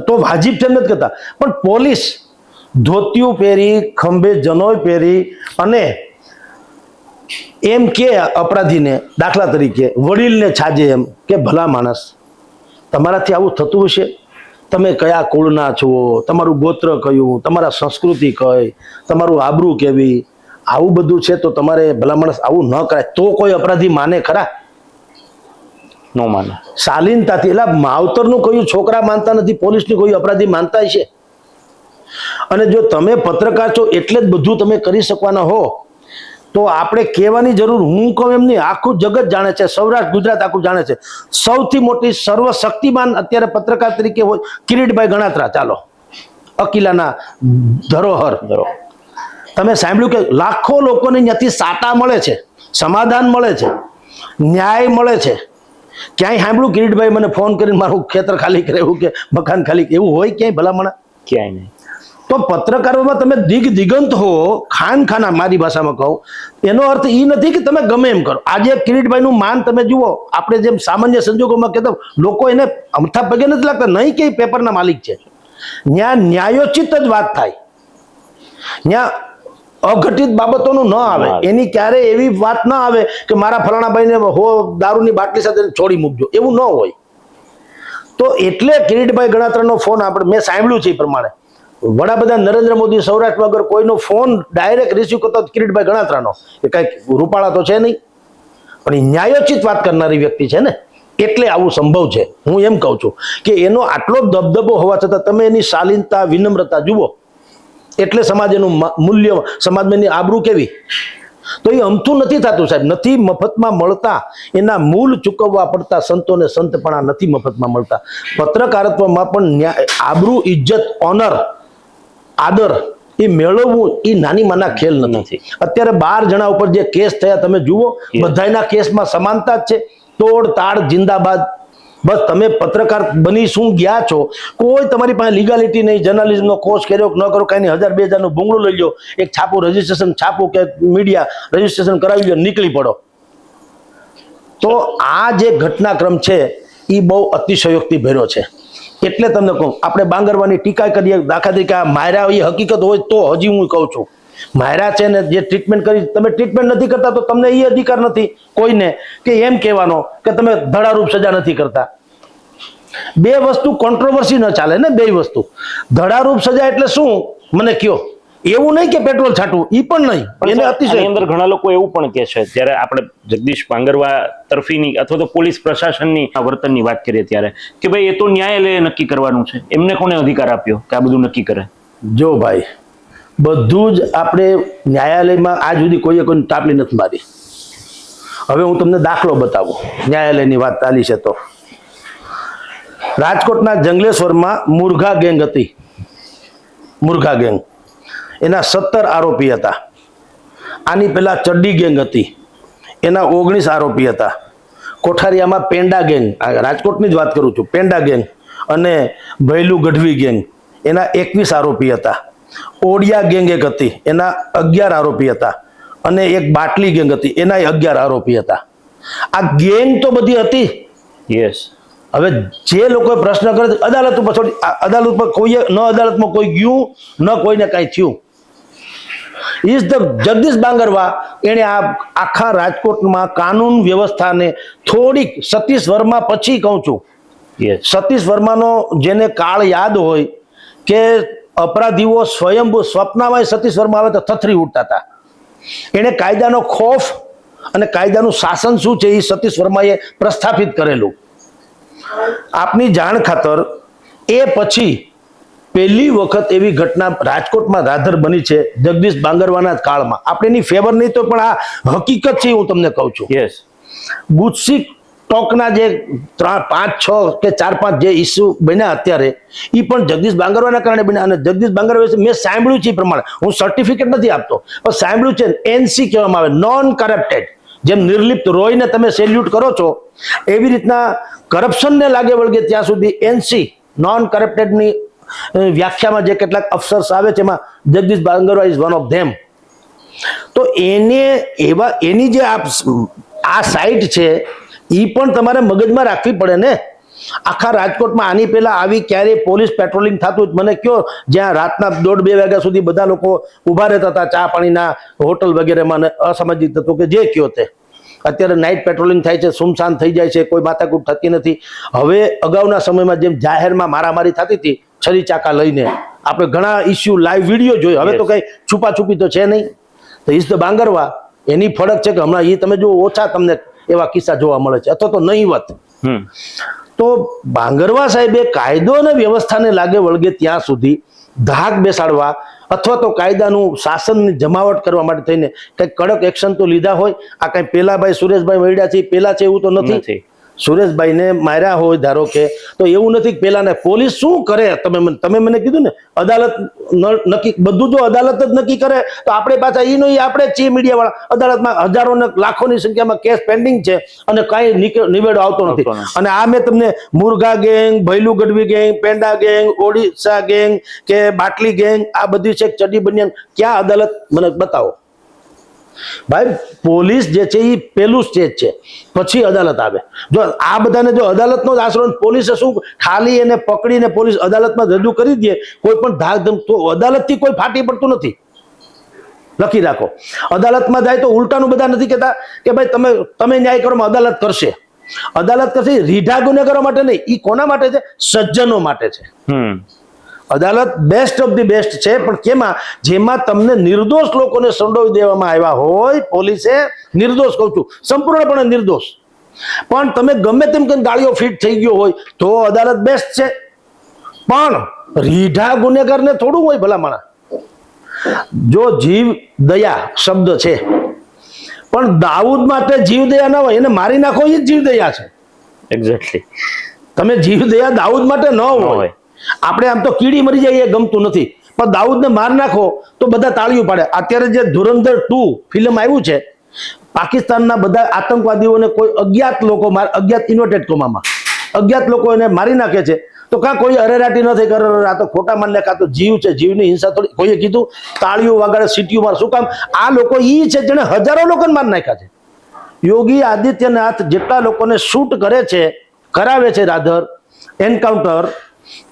તો વાજિબ છે નથી કહેતા પણ પોલીસ ધોતિયું પહેરી ખંભે જનોય પહેરી અને એમ કે અપરાધીને દાખલા તરીકે વડીલને છાજે એમ કે ભલા માણસ તમારાથી આવું થતું હશે? તમે કયા કુળના છો, તમારું ગોત્ર કયું, તમારા સંસ્કૃતિ કઈ, તમારું આબરૂ કેવી, આવું બધું છે તો તમારે ભલા માણસ આવું ન કરાય. તો કોઈ અપરાધી માને ખરા? નો માને. શાલીનતાથી, એટલે માવતરનું કયું છોકરા માનતા નથી, પોલીસની કોઈ અપરાધી માનતા છે? અને જો તમે પત્રકાર છો એટલે જ બધું તમે કરી શકવાના હો તો આપણે કહેવાની જરૂર, હું કહું એમ નહીં, આખું જગત જાણે છે, સૌરાષ્ટ્ર ગુજરાત આખું જાણે છે. સૌથી મોટી સર્વશક્તિમાન અત્યારે પત્રકાર તરીકે હોય કિરીટભાઈ ગણાત્રા. ચાલો, અકીલાના ધરોહર. તમે સાંભળ્યું કે લાખો લોકોને ત્યાંથી સાટા મળે છે, સમાધાન મળે છે, ન્યાય મળે છે. ક્યાંય સાંભળ્યું કિરીટભાઈ મને ફોન કરીને મારું ખેતર ખાલી કરે એવું કે મકાન ખાલી એવું હોય ક્યાંય ભલામણા? ક્યાંય નહીં. તો પત્રકારોમાં તમે દિગંત હો, ખાના મારી ભાષામાં કહું, એનો અર્થ એ નથી કે તમે ગમે એમ કરો. આજે કિરીટભાઈનું માન તમે જુઓ, આપણે જેમ સામાન્ય સંજોગોમાં કહેતા લોકો એને અમથા પગે નથી લાગતા, નહીં કે પેપરના માલિક છે. ત્યાં ન્યાયોચિત જ વાત થાય, ત્યાં અઘટિત બાબતોનું ન આવે, એની ક્યારે એવી વાત ન આવે કે મારા ફલાણાભાઈને હો દારૂની બાટલી સાથે છોડી મૂકજો, એવું ન હોય. તો એટલે કિરીટભાઈ ગણાત્રાનો ફોન આપણે મેં સાંભળ્યું છે એ પ્રમાણે વડાપ્રધાન નરેન્દ્ર મોદી સૌરાષ્ટ્રમાં અગર કોઈનો ફોન ડાયરેક્ટ રિસીવ કરતો કિરીટભાઈ ગણાત્રાનો, એ કઈક રૂપાળા તો છે નહીં, પણ એ ન્યાયોચિત વાત કરનારી વ્યક્તિ છે ને, એટલે આવું સંભવ છે. હું એમ કહું છું કે એનો આટલો દબદબો હોવા છતાં તમે એની શાલીનતા, વિનમ્રતા જુઓ, એટલે સમાજ એનું મૂલ્ય, સમાજમાં એની આબરૂ કેવી. તો એ અમથું નથી થતું સાહેબ, નથી મફતમાં મળતા, એના મૂળ ચૂકવવા પડતા. સંતોને સંતપણા નથી મફતમાં મળતા. પત્રકારત્વમાં પણ આબરૂ, ઇજ્જત, ઓનર, આદર એ મેળવવું એ નાની માના ખેલ નથી. અત્યારે 12 જણા ઉપર જે કેસ થયા તમે જુઓ, બધાના કેસમાં સમાનતા જ છે. તોડ તાડ જિંદાબાદ. બસ તમે પત્રકાર બની શું ગયા છો, કોઈ તમારી પાસે લીગાલિટી નહીં, જર્નાલિઝમનો કોર્સ કર્યો કે ન કરો કઈ નહીં, 1000-2000 નું ભૂંગળું લઈ લો, એક છાપું રજીસ્ટ્રેશન છાપું કે મીડિયા રજીસ્ટ્રેશન કરાવી લો, નીકળી પડો. તો આ જે ઘટનાક્રમ છે એ બહુ અતિશયોક્તિ ભર્યો છે. એટલે તમને કહું, આપણે બાંગરવાની ટીકા કરીએ, દાખલા તરીકે આ માયરા એ હકીકત હોય તો હજી હું કહું છું, માયરા છે ને જે ટ્રીટમેન્ટ કરી, તમે ટ્રીટમેન્ટ નથી કરતા તો તમને એ અધિકાર નથી કોઈને કે એમ કહેવાનો કે તમે ધડારૂપ સજા નથી કરતા. બે વસ્તુ કોન્ટ્રોવર્સી ન ચાલે ને, બે વસ્તુ. ધડારૂપ સજા એટલે શું મને કયો? એવું નહીં કે પેટ્રોલ છાંટવું, એ પણ નહીં. એને અતિશય અંદર ઘણા લોકો એવું પણ કહે છે, જ્યારે આપણે જગદીશ બાંગરવા તરફીની અથવા તો પોલીસ પ્રશાસનની વર્તનની વાત કરીએ ત્યારે કે ભાઈ એ તો ન્યાયાલયે નક્કી કરવાનું છે, એમને કોને અધિકાર આપ્યો કે આ બધું નક્કી કરે? જો ભાઈ, બધું જ આપણે ન્યાયાલયમાં આજ સુધી કોઈએ કોઈને તાપલી નથી મારી. હવે હું તમને દાખલો બતાવું, ન્યાયાલયની વાત ચાલી છે તો. રાજકોટના જંગલેશ્વરમાં મુરઘા ગેંગ હતી, મુરઘા ગેંગ. એના 17 આરોપી હતા. આની પહેલા ચડ્ડી ગેંગ હતી, એના 19 આરોપી હતા. કોઠારિયામાં પેંડા ગેંગ, રાજકોટની જ વાત કરું છું, પેંડા ગેંગ અને ભૈલું ગઢવી ગેંગ, એના 21 આરોપી હતા. ઓડિયા ગેંગ એક હતી, એના 11 આરોપી હતા. અને એક બાટલી ગેંગ હતી, એના 11 આરોપી હતા. આ ગેંગ તો બધી હતી. યસ. હવે જે લોકોએ પ્રશ્ન કરે અદાલત ઉપર છોડી, અદાલત ઉપર કોઈએ ન અદાલતમાં કોઈ ગયું ન કોઈને કાંઈ થયું. ઇઝ ધ જગદીશ બાંગરવા, એણે આ આખા રાજકોટમાં કાનૂન વ્યવસ્થાને થોડીક, સતીશ વર્મા પછી કહું છું, સતીશ વર્માનો જેને કાળ યાદ હોય કે અપરાધીઓ સ્વયંભૂ સ્વપ્નામાં સતીશ વર્મા આવે તો થથરી ઉઠતા હતા. એણે કાયદાનો ખોફ અને કાયદાનું શાસન શું છે એ સતીશ વર્માએ પ્રસ્થાપિત કરેલું. આપની જાણ ખાતર એ પછી પહેલી વખત એવી ઘટના રાજકોટમાં રાધર બની છે જગદીશ બાંગરવાના કાળમાં. આપણે એની ફેવર નહીં તો પણ આ હકીકત છે, હું તમને કહું છું. યસ. ગુજસી ટોકના જે 5-6 કે 4-5 જે ઇસ્યુ બન્યા અત્યારે, એ પણ જગદીશ બાંગરવાના કારણે બન્યા. અને જગદીશ બાંગરવા મેં સાંભળ્યું છે એ પ્રમાણે, હું સર્ટિફિકેટ નથી આપતો પણ સાંભળ્યું છે, NC કહેવામાં આવે, નોન કરપ્ટેડ. જેમ નિર્લિપ્ત રોયને તમે સેલ્યુટ કરો છો એવી રીતના કરપ્શનને લાગે વળગે ત્યાં સુધી NC નોન કરપ્ટેડની વ્યાખ્યામાં જે કેટલાક અફસર્સ આવે છે એમાં Jagdish Bangarwa is one of them. તો એને એવા એની જે આ સાઇટ છે એ પણ તમારે મગજમાં રાખવી પડે ને. આખા રાજકોટમાં આની પહેલા આવી ક્યારે પોલીસ પેટ્રોલિંગ થતું મને કયો, જ્યાં રાતના 1:30-2 વાગ્યા સુધી બધા લોકો ઉભા રહેતા હતા ચા પાણીના હોટલ વગેરેમાં, અસામાજિક તત્વો કે જે કયો તે. અત્યારે નાઇટ પેટ્રોલિંગ થાય છે, સુમસાન થઈ જાય છે, કોઈ માથાકૂટ થતી નથી. હવે અગાઉના સમયમાં જેમ જાહેરમાં મારામારી થતી હતી છરી ચાકા લઈને, આપણે ઘણા ઇસ્યુ લાઈવ વિડીયો જોયો. હવે તો કઈ છુપાછુપી તો છે નહીં. તો ઈસ ધ બાંગરવા એની ફરક છે કે હમણાં એ તમે જો ઓછા તમને એવા કિસ્સા જોવા મળે છે, અથવા તો નહીવત. તો બાંગરવા સાહેબે કાયદો અને વ્યવસ્થાને લાગે વળગે ત્યાં સુધી ધાક બેસાડવા અથવા તો કાયદાનું શાસનની જમાવટ કરવા માટે થઈને કંઈક કડક એક્શન તો લીધા હોય. આ કઈ પેલા ભાઈ સુરેશભાઈ વૈડા છે પેલા છે એવું તો નથી. સુરેશભાઈને માર્યા હોય ધારો કે, તો એવું નથી કે પેલાને પોલીસ શું કરે. તમે મને કીધું ને અદાલત નક્કી, બધું જો અદાલત જ નક્કી કરે તો આપણે પાછા ઈ નહીં, આપણે જ છીએ મીડિયા વાળા. અદાલતમાં હજારો ને લાખોની સંખ્યામાં કેસ પેન્ડિંગ છે અને કાંઈ નિવેડો આવતો નથી. અને આ મેં તમને Murgha gang, Bhailu Gadhvi gang, Penda gang, Odisha gang કે બાટલી ગેંગ, આ બધી છે ચડી બનિયાન, ક્યાં અદાલત મને બતાવો ભાઈ. પોલીસ જે છે એ પેલું સ્ટેજ છે, પછી અદાલત આવે. જો આ બધાને જો અદાલતનો જ આશરો, પોલીસે શું ખાલી એને પકડીને પોલીસ અદાલતમાં રજૂ કરી દે કોઈ પણ ધાકધમ, તો અદાલતથી કોઈ ફાટી પડતું નથી. લખી રાખો. અદાલતમાં જાય તો ઉલટાનું બધા નથી કહેતા કે ભાઈ તમે ન્યાય કરો, અદાલત કરશે. અદાલત કરશે રીઢા ગુનેગારો માટે નહીં. એ કોના માટે છે? સજ્જનો માટે છે. અદાલત બેસ્ટ ઓફ ધી બેસ્ટ છે, પણ કેમાં? જેમાં તમને નિર્દોષ લોકોને સંડોવી દેવામાં આવ્યા હોય. પોલીસે નિર્દોષ કહું છું, સંપૂર્ણપણે નિર્દોષ, પણ તમે ગમે તેમ કરીને ગાળીઓ ફિટ થઈ ગયો હોય તો અદાલત બેસ્ટ છે. પણ રીઢા ગુનેગારને થોડું હોય ભલામણા. જો જીવ દયા શબ્દ છે, પણ દાઉદ માટે જીવ દયા ના હોય, એને મારી નાખો એ જ જીવ દયા છે. એક્ઝેક્ટલી. તમે જીવ દયા દાઉદ માટે ન હોય. આપણે આમ તો કીડી મરી જાય એ ગમતું નથી, પણ દાઉદને માર નાખો તો બધા તાળીઓ પાડે. અત્યારે જે ધુરંધર 2 ફિલ્મ આવ્યું છે, પાકિસ્તાનના બધા આતંકવાદીઓને કોઈ અજ્ઞાત લોકો અજ્ઞાત ઇન્વર્ટેડ કોમામાં અજ્ઞાત લોકો એને મારી નાખે છે, તો કાં કોઈ અરેરાટી ન થઈ કરે આ તો ખોટા માન નાખે, તો જીવ છે, જીવની હિંસા થોડી. કોઈએ કીધું તાળીઓ વગાડે, સીટીઓ માર, શું કામ? આ લોકો ઈ છે જેને હજારો લોકોને માર નાખ્યા છે. યોગી આદિત્યનાથ જેટલા લોકોને શૂટ કરે છે, કરાવે છે, રાધર એન્કાઉન્ટર,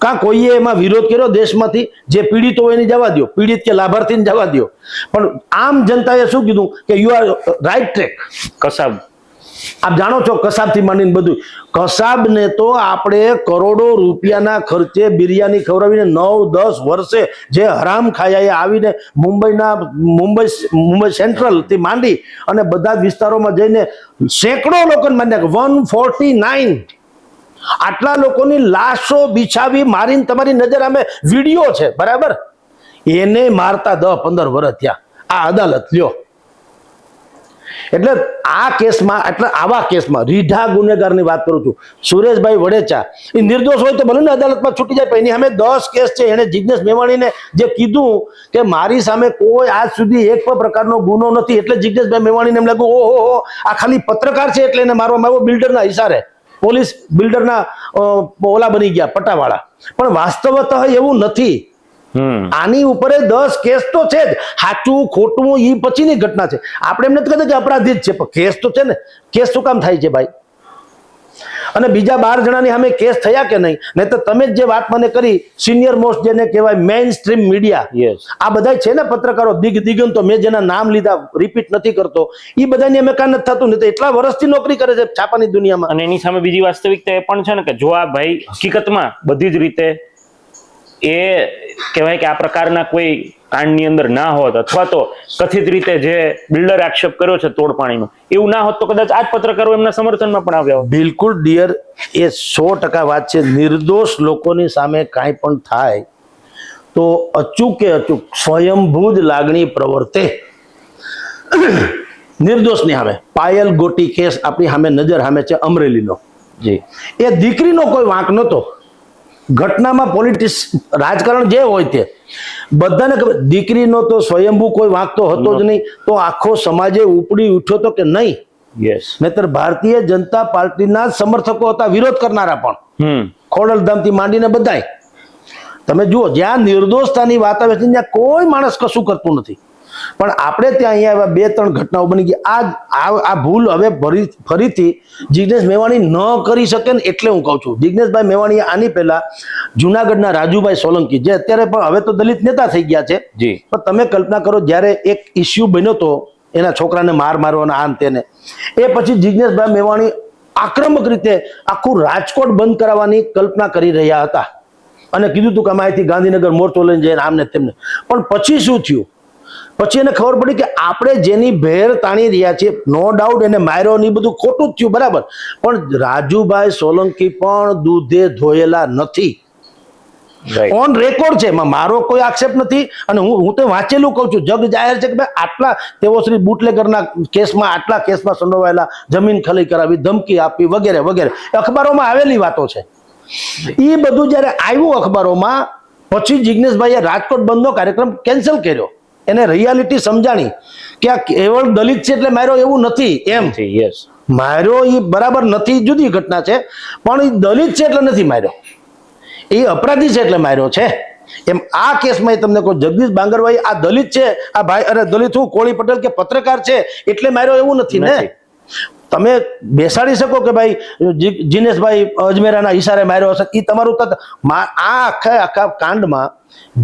કાં કોઈએ એમાં વિરોધ કર્યો દેશમાંથી? જે પીડિતો હોય એને જવા દો, પીડિત કે લાભાર્થીને જવા દો, પણ આમ જનતાએ શું કીધું કે you are right track. Kasab, આપ જાણો છો, કસાબથી માંડીને બધું. કસાબને તો આપણે કરોડો રૂપિયાના ખર્ચે બિરયાની ખવડાવીને 9-10 વર્ષે જે હરામ ખાયા આવીને મુંબઈ સેન્ટ્રલ થી માંડી અને બધા જ વિસ્તારોમાં જઈને સેંકડો લોકોને મારી નાખ્યા. 149 આટલા લોકોની લાશો બિછાવી મારીને તમારી નજર અમે વિડીયો છે, બરાબર? એને મારતા 10-15 વર્ષ થયા. આ અદાલત લ્યો. એટલે આ કેસમાં, એટલે આવા કેસમાં રીઢા ગુનેગારની વાત કરું છું. સુરેશભાઈ વડેચા એ નિર્દોષ હોય તો ભલે ને અદાલતમાં છૂટી જાય, પણ એની સામે 10 કેસ છે. એને જિજ્ઞેશ મેવાણીને જે કીધું કે મારી સામે કોઈ આજ સુધી એક પણ પ્રકારનો ગુનો નથી, એટલે જિજ્ઞેશભાઈ મેવાણીને એમ લાગ્યું ઓહો આ ખાલી પત્રકાર છે એટલે એને મારવામાં આવ્યો બિલ્ડરના ઇશારે. પોલીસ બિલ્ડરના ઓલા બની ગયા, પટાવાળા. પણ વાસ્તવતઃ એવું નથી. આની ઉપર 10 કેસ તો છે જ. સાચું ખોટું એ પછીની ઘટના છે. આપણે એમ નથી કહેતા કે અપરાધી જ છે, પણ કેસ તો છે ને. કેસ શું કામ થાય છે ભાઈ? અને બીજા 12 જણાની સામે કેસ થયા કે નહીં? નહીં તો તમે જ જે વાત મને કરી, સિનિયર મોસ્ટ જેને કહેવાય મેઇન સ્ટ્રીમ મીડિયા, આ બધા છે ને પત્રકારો, દિગંતો, મેં જેના નામ લીધા, રિપીટ નથી કરતો, એ બધાની અમે કાં નથી થતું. નહીં તો એટલા વર્ષથી નોકરી કરે છે છાપાની દુનિયામાં. અને એની સામે બીજી વાસ્તવિકતા એ પણ છે ને કે જો આ ભાઈ હકીકતમાં બધી જ રીતે એ કહેવાય કે આ પ્રકારના કોઈ કાંડની અંદર ના હોત, અથવા તો કથિત રીતે જે બિલ્ડર આક્ષેપ કર્યો છે તોડપાણીનો, એવું ના હોત તો કદાચ આ જ પત્રકારો એમના સમર્થનમાં પણ આવ્યા હોત. બિલકુલ ડિયર, એ 100% વાત છે. નિર્દોષ લોકોની સામે કાંઈ પણ થાય તો અચૂકે અચૂક સ્વયંભૂ જ લાગણી પ્રવર્તે. નિર્દોષની સામે પાયલ ગોટી કેસ આપણી સામે નજર સામે છે, અમરેલીનો. જી, એ દીકરીનો કોઈ વાંક નહોતો. ઘટનામાં પોલિટિક્સ, રાજકારણ જે હોય તે બધાને ખબર, દીકરીનો તો સ્વયંભૂ કોઈ વાંક તો હતો જ નહીં. તો આખો સમાજે ઉપડી ઉઠ્યો તો કે નહીં? યસ. નહીતર ભારતીય જનતા પાર્ટીના સમર્થકો હતા, વિરોધ કરનારા પણ, ખોડલધામથી માંડીને બધાય. તમે જુઓ, જ્યાં નિર્દોષતાની વાત આવે છે ત્યાં કોઈ માણસ કશું કરતું નથી. પણ આપણે ત્યાં અહીંયા 2-3 ઘટનાઓ બની ગઈ. આ ભૂલ હવે ફરીથી જિજ્ઞેશ મેવાણી ન કરી શકે ને, એટલે હું કહું છું. જિજ્ઞેશભાઈ મેવાણીએ આની પહેલા જુનાગઢના રાજુભાઈ સોલંકી, જે અત્યારે પણ હવે તો દલિત નેતા થઈ ગયા છે, પણ તમે કલ્પના કરો, જ્યારે એક ઇસ્યુ બન્યો તો એના છોકરાને મારવાનો આન તેને. એ પછી જિજ્ઞેશભાઈ મેવાણી આક્રમક રીતે આખું રાજકોટ બંધ કરાવવાની કલ્પના કરી રહ્યા હતા અને કીધું હતું કે અમે અહીંથી ગાંધીનગર મોરચો લઈને જઈને આમને તેમને. પણ પછી શું થયું? પછી એને ખબર પડી કે આપણે જેની ભેર તાણી રહ્યા છીએ, નો ડાઉટ એને માર્યો ને બધું ખોટું જ થયું, બરાબર, પણ રાજુભાઈ સોલંકી પણ દૂધે ધોયેલા નથી. ઓન રેકોર્ડ છે, એમાં મારો કોઈ આક્ષેપ નથી. અને હું તો વાંચેલું કહું છું, જગ જાહેર છે કે ભાઈ આટલા તેઓ શ્રી બુટલેગરના કેસમાં આટલા કેસમાં સંડોવાયેલા, જમીન ખલી કરાવી, ધમકી આપી, વગેરે વગેરે અખબારોમાં આવેલી વાતો છે. એ બધું જયારે આવ્યું અખબારોમાં, પછી જિજ્ઞેશભાઈએ રાજકોટ બંધનો કાર્યક્રમ કેન્સલ કર્યો. એને રિયાલિટી સમજાણી કે આ કેવળ દલિત છે એટલે માર્યો એવું નથી. એમ માર્યો એ બરાબર નથી, જુદી ઘટના છે, પણ એ દલિત છે એટલે નથી માર્યો, એ અપરાધી છે એટલે માર્યો છે. એમ આ કેસમાં તમને કહું, જગદીશ બાંગરભાઈ આ દલિત છે, આ ભાઈ અરે દલિત હું કોળી પટેલ કે પત્રકાર છે એટલે માર્યો એવું નથી ને. તમે બેસાડી શકો કે ભાઈ જીનેશભાઈ અજમેરાના ઈશારે માર્યો હશે, એ તમારું આ આખા કાંડમાં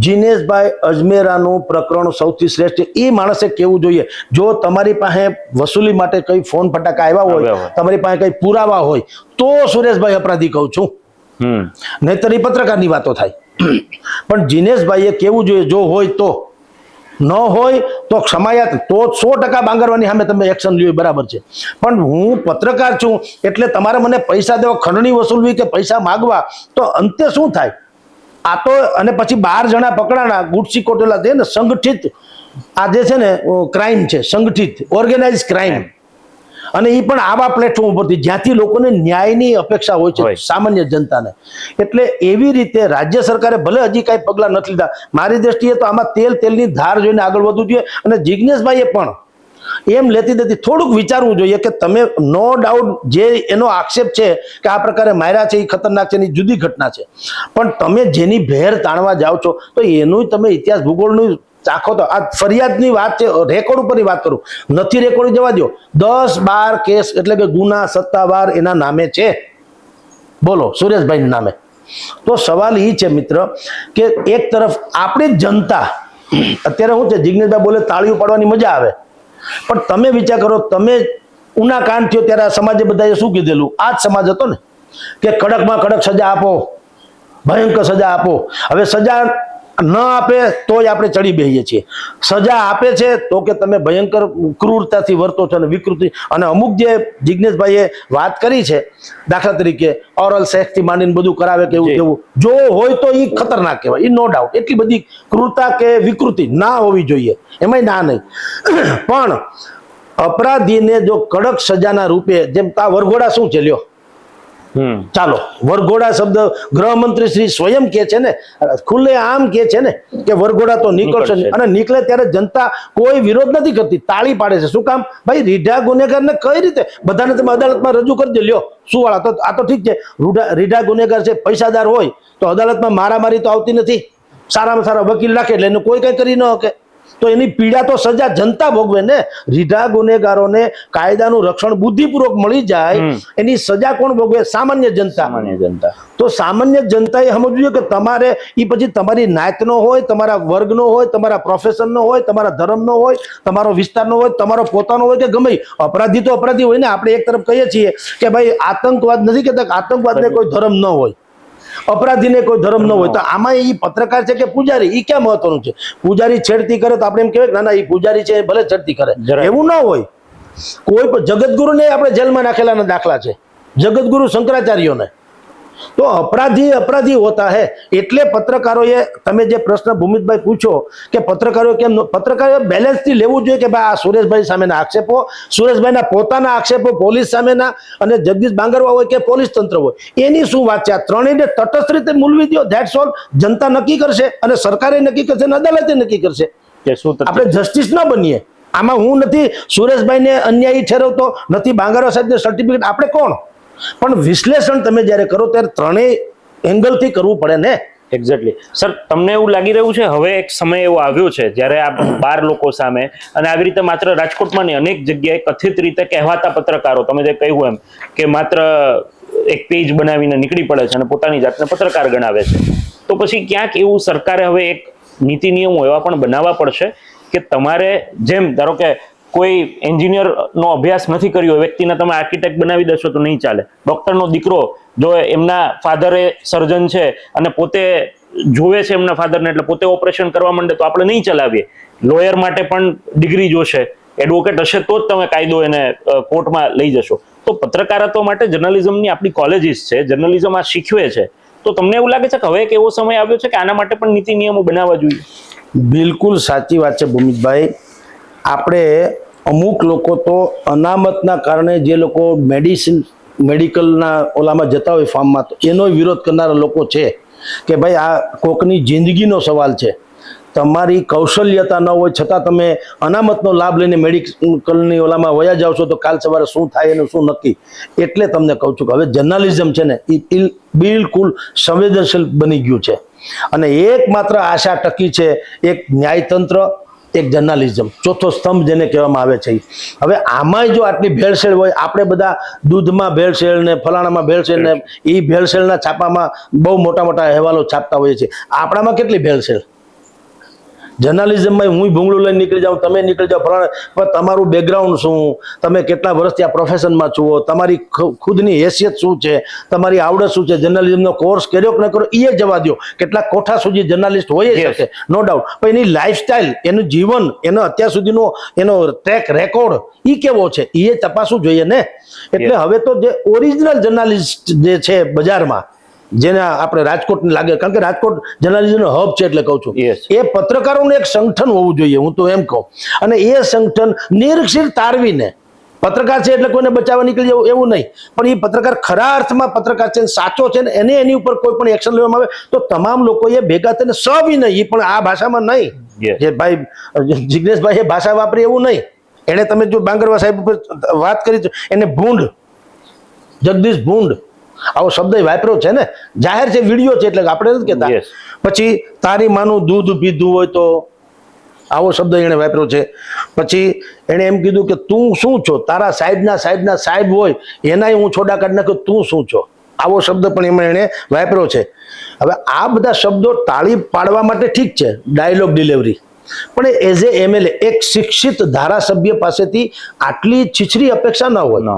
જીનેશભાઈ અજમેરાનું પ્રકરણ સૌથી શ્રેષ્ઠ. એ માણસે કેવું જોઈએ, જો તમારી પાસે વસૂલી માટે કઈ ફોન ફટાકા આવ્યા હોય, તમારી પાસે કઈ પુરાવા હોય, તો સુરેશભાઈ અપરાધી કહું છું, નહીતર એ પત્રકારની વાતો થાય. પણ જીનેશભાઈએ કેવું જોઈએ, જો હોય તો, ન હોય તો ક્ષમાયાત, તો 100% બાંગરવાની સામે તમે એક્શન લ્યો, બરાબર છે. પણ હું પત્રકાર છું એટલે તમારે મને પૈસા દેવા, ખંડણી વસૂલવી કે પૈસા માગવા, તો અંતે શું થાય? આ તો અને પછી 12 જણા પકડાણા, ગુટસી કોટેલા છે ને, સંગઠિત આ જે છે ને ક્રાઇમ છે, સંગઠિત ઓર્ગેનાઇઝ ક્રાઇમ. અને એ પણ આવા પ્લેટફોર્મ ઉપરથી જ્યાંથી લોકોને ન્યાયની અપેક્ષા હોય છે, સામાન્ય જનતાને. એટલે એવી રીતે રાજ્ય સરકારે ભલે હજી કાંઈ પગલાં નથી લીધા, મારી દ્રષ્ટિએ તો આમાં તેલની ધાર જોઈને આગળ વધવું જોઈએ. અને જિજ્ઞેશભાઈએ પણ એમ લેતી થોડુંક વિચારવું જોઈએ કે તમે નો ડાઉટ જે એનો આક્ષેપ છે કે આ પ્રકારે માર્યા છે એ ખતરનાક છે, એની જુદી ઘટના છે, પણ તમે જેની ભેર તાણવા જાઓ છો તો એનું તમે ઇતિહાસ ભૂગોળનું ચાખો. તો આ ફરિયાદની વાત છે, રેકોર્ડ ઉપરની વાત કરું, નથી રેકોર્ડ જવા દો, 10-12 કેસ એટલે કે ગુના સત્તાવાર એના નામે છે, બોલો, સુરેશભાઈના નામે. તો સવાલ એ છે મિત્ર કે એક તરફ આપણી જનતા, અત્યારે શું છે, જિજ્ઞેશભાઈ બોલે તાળીઓ પાડવાની મજા આવે, પણ તમે વિચાર કરો, તમે ઉના કાંડ થયો ત્યારે આ સમાજે બધાએ શું કીધેલું? આ જ સમાજ હતો ને કે કડકમાં કડક સજા આપો, ભયંકર સજા આપો. હવે સજા ન આપે તોય આપણે ચડી બેસીએ છીએ, સજા આપે છે તો કે તમે ભયંકર ક્રૂરતાથી વર્તો છો અને વિકૃતિ. અને અમુક જે જિજ્ઞેશભાઈએ વાત કરી છે, દાખલા તરીકે ઓરલ સેક્સથી માંડીને બધું કરાવે કે એવું કેવું, જો હોય તો એ ખતરનાક કહેવાય, એ નો ડાઉટ. એટલી બધી ક્રૂરતા કે વિકૃતિ ના હોવી જોઈએ, એમાંય ના નહીં. પણ અપરાધીને જો કડક સજાના રૂપે, જેમ આ વરઘોડા શું છે, લ્યો ચાલો, વરઘોડા શબ્દ ગૃહમંત્રી શ્રી સ્વયં કે છે ને, ખુલ્લે આમ કે છે ને કે વરઘોડા તો નીકળશે, અને નીકળે ત્યારે જનતા કોઈ વિરોધ નથી કરતી, તાળી પાડે છે. શું કામ? ભાઈ રીઢા ગુનેગારને કઈ રીતે બધાને તમે અદાલતમાં રજૂ કરી દે, લ્યો શું વાળા, તો આ તો ઠીક છે, રીઢા ગુનેગાર છે, પૈસાદાર હોય તો અદાલતમાં મારામારી તો આવતી નથી, સારામાં સારા વકીલ રાખે એટલે એને કોઈ કઈ કરી ન શકે, તો એની પીડા તો સજા જનતા ભોગવે ને. રીઢા ગુનેગારોને કાયદાનું રક્ષણ બુદ્ધિપૂર્વક મળી જાય, એની સજા કોણ ભોગવે? સામાન્ય જનતા. તો સામાન્ય જનતાએ સમજવું જોઈએ કે તમારે એ પછી તમારી નાતનો હોય, તમારા વર્ગનો હોય, તમારા પ્રોફેશનનો હોય, તમારા ધર્મનો હોય, તમારો વિસ્તારનો હોય, તમારો પોતાનો હોય કે ગમે, અપરાધી તો અપરાધી હોય ને. આપણે એક તરફ કહીએ છીએ કે ભાઈ આતંકવાદ નથી કહેતા, આતંકવાદને કોઈ ધર્મ ન હોય, અપરાધીને કોઈ ધર્મ ન હોય. તો આમાં એ પત્રકાર છે કે પૂજારી, એ ક્યાં મહત્વનું છે? પૂજારી છેડતી કરે તો આપણે એમ કહેવાય ના ના એ પૂજારી છે, ભલે છેડતી કરે, એવું ના હોય. કોઈ પણ જગતગુરુને આપણે જેલમાં નાખેલાના દાખલા છે, જગતગુરુ શંકરાચાર્યોને. તો અપરાધી હોતા હે. એટલે પત્રકારોએ, તમે જે પ્રશ્ન ભૂમિતભાઈ પૂછો કે પત્રકારો કેમ, પત્રકારોએ બેલેન્સથી લેવું જોઈએ કે ભાઈ આ સુરેશભાઈ સામેના આક્ષેપો, સુરેશભાઈના પોતાના આક્ષેપો પોલીસ સામેના, અને જગદીશ બાંગરવા હોય કે પોલીસ તંત્ર હોય, એની શું વાત છે? આ ત્રણેયને તટસ્થ રીતે મૂલવી દો, ધેટ્સ ઓલ. જનતા નક્કી કરશે, અને સરકારે નક્કી કરશે, અને અદાલતે નક્કી કરશે. આપણે જસ્ટિસ ન બનીએ. આમાં હું નથી સુરેશભાઈને અન્યાયી ઠેરવતો, નથી બાંગરવા સાહેબને સર્ટિફિકેટ, આપણે કોણ? પણ વિશ્લેષણ તમે જ્યારે કરો ત્યારે ત્રણેય એંગલથી કરવું પડે ને. એક્ઝેક્ટલી. સર, તમને એવું લાગી રહ્યું છે હવે એક સમય એવો આવ્યો છે જ્યારે આ 12 લોકો સામે, અને આવી રીતે માત્ર રાજકોટમાં નહીં, અનેક જગ્યાએ કથિત રીતે કહેવાતા પત્રકારો, તમે જે કહ્યું એમ કે માત્ર એક પેજ બનાવીને નીકળી પડે છે અને પોતાની જાતને પત્રકાર ગણાવે છે, તો પછી ક્યાંક એવું સરકારે હવે એક નીતિ નિયમો એવા પણ બનાવવા પડશે કે તમારે જેમ ધારો કે કોઈ એન્જિનિયર નો અભ્યાસ નથી કર્યો વ્યક્તિને તમે આર્કિટેક્ટ બનાવી દેશો તો નહીં ચાલે. ડોક્ટરનો દીકરો જો એમના ફાધરે સર્જન છે અને પોતે જોવે છે એમના ફાધરને એટલે પોતે ઓપરેશન કરવા માંડે તો આપણે નહીં ચલાવીએ. લોયર માટે પણ ડિગ્રી જોશે, એડવોકેટ હશે તો જ તમે કાયદો એને કોર્ટમાં લઈ જશો. તો પત્રકારત્વ માટે જર્નલિઝમની આપણી કોલેજીસ છે, જર્નલિઝમ આ શીખવે છે. તો તમને એવું લાગે છે કે હવે એક એવો સમય આવ્યો છે કે આના માટે પણ નીતિ નિયમો બનાવવા જોઈએ? બિલકુલ સાચી વાત છે ભૂમિતભાઈ. આપણે અમુક લોકો તો અનામતના કારણે જે લોકો મેડિકલના ઓલામાં જતા હોય ફાર્મમાં, તો એનો વિરોધ કરનારા લોકો છે કે ભાઈ આ કોકની જિંદગીનો સવાલ છે. તમારી કૌશલ્યતા ન હોય છતાં તમે અનામતનો લાભ લઈને મેડિકલની ઓલામાં વયા જાઓ છો તો કાલ સવારે શું થાય એનું શું નક્કી. એટલે તમને કહું છું કે હવે જર્નલિઝમ છે ને એ બિલકુલ સંવેદનશીલ બની ગયું છે અને એકમાત્ર આશા ટકી છે એક ન્યાયતંત્ર, એક જર્નલિઝમ, ચોથો સ્તંભ જેને કહેવામાં આવે છે. હવે આમાંય જો આટલી ભેળસેળ હોય, આપણે બધા દૂધમાં ભેળસેળ ને ફલાણામાં ભેળસેળ ને એ ભેળસેળના છાપામાં બહુ મોટા મોટા અહેવાલો છાપતા હોઈએ છીએ. આપણામાં કેટલી ભેળસેળ? જર્નલિઝમમાં હું ભૂંગળું લઈને નીકળી જાઉં, તમે નીકળી જાઓ ફલાણા, પણ તમારું બેકગ્રાઉન્ડ શું, તમે કેટલા વર્ષથી આ પ્રોફેશનમાં છો, તમારી ખુદની હેસિયત શું છે, તમારી આવડત શું છે, જર્નલિઝમનો કોર્સ કર્યો કે ન કર્યો એ જવા દો. કેટલાક કોઠા સુધી જર્નલિસ્ટ હોય શકે, નો ડાઉટ, પણ એની લાઈફસ્ટાઈલ, એનું જીવન, એનો અત્યાર સુધીનો એનો ટ્રેક રેકોર્ડ એ કેવો છે એ તપાસવું જોઈએ ને. એટલે હવે તો જે ઓરિજિનલ જર્નલિસ્ટ જે છે બજારમાં, જેને આપણે રાજકોટને લાગે, કારણ કે રાજકોટ જર્નલિઝમનો હબ છે એટલે કહું છું, એ પત્રકારોનું એક સંગઠન હોવું જોઈએ, હું તો એમ કહું. અને એ સંગઠન નિરક્ષીર તારવીને, પત્રકાર છે એટલે કોઈને બચાવવા નીકળી જવું એવું નહીં, પણ એ પત્રકાર ખરા અર્થમાં પત્રકાર છે, સાચો છે ને એને એની ઉપર કોઈ પણ એક્શન લેવામાં આવે તો તમામ લોકો એ ભેગા થઈને સવિનય, એ પણ આ ભાષામાં નહીં જે ભાઈ જિગ્નેશભાઈ એ ભાષા વાપરી એવું નહીં. એને તમે જો બાંગરવા સાહેબ ઉપર વાત કરી, એને ભૂંડ, જગદીશ ભૂંડ આવો શબ્દ વાપર્યો છે ને, જાહેર છે, વિડીયો છે, એટલે આપણે નથી કહેતા. પછી તારી માનું દૂધ પીધું હોય તો આવો શબ્દ એને વાપર્યો છે. પછી એને એમ કીધું કે તું શું છો, તારા સાહેબના સાહેબ હોય એનાય હું છોડા કાઢી નાખ્યો, તું શું છો, આવો શબ્દ પણ એમાં એને વાપર્યો છે. હવે આ બધા શબ્દો તાળી પાડવા માટે ઠીક છે, ડાયલોગ ડિલિવરી, પણ એઝ એ MLA એક શિક્ષિત ધારાસભ્ય પાસેથી આટલી છીછરી અપેક્ષા ન હોય.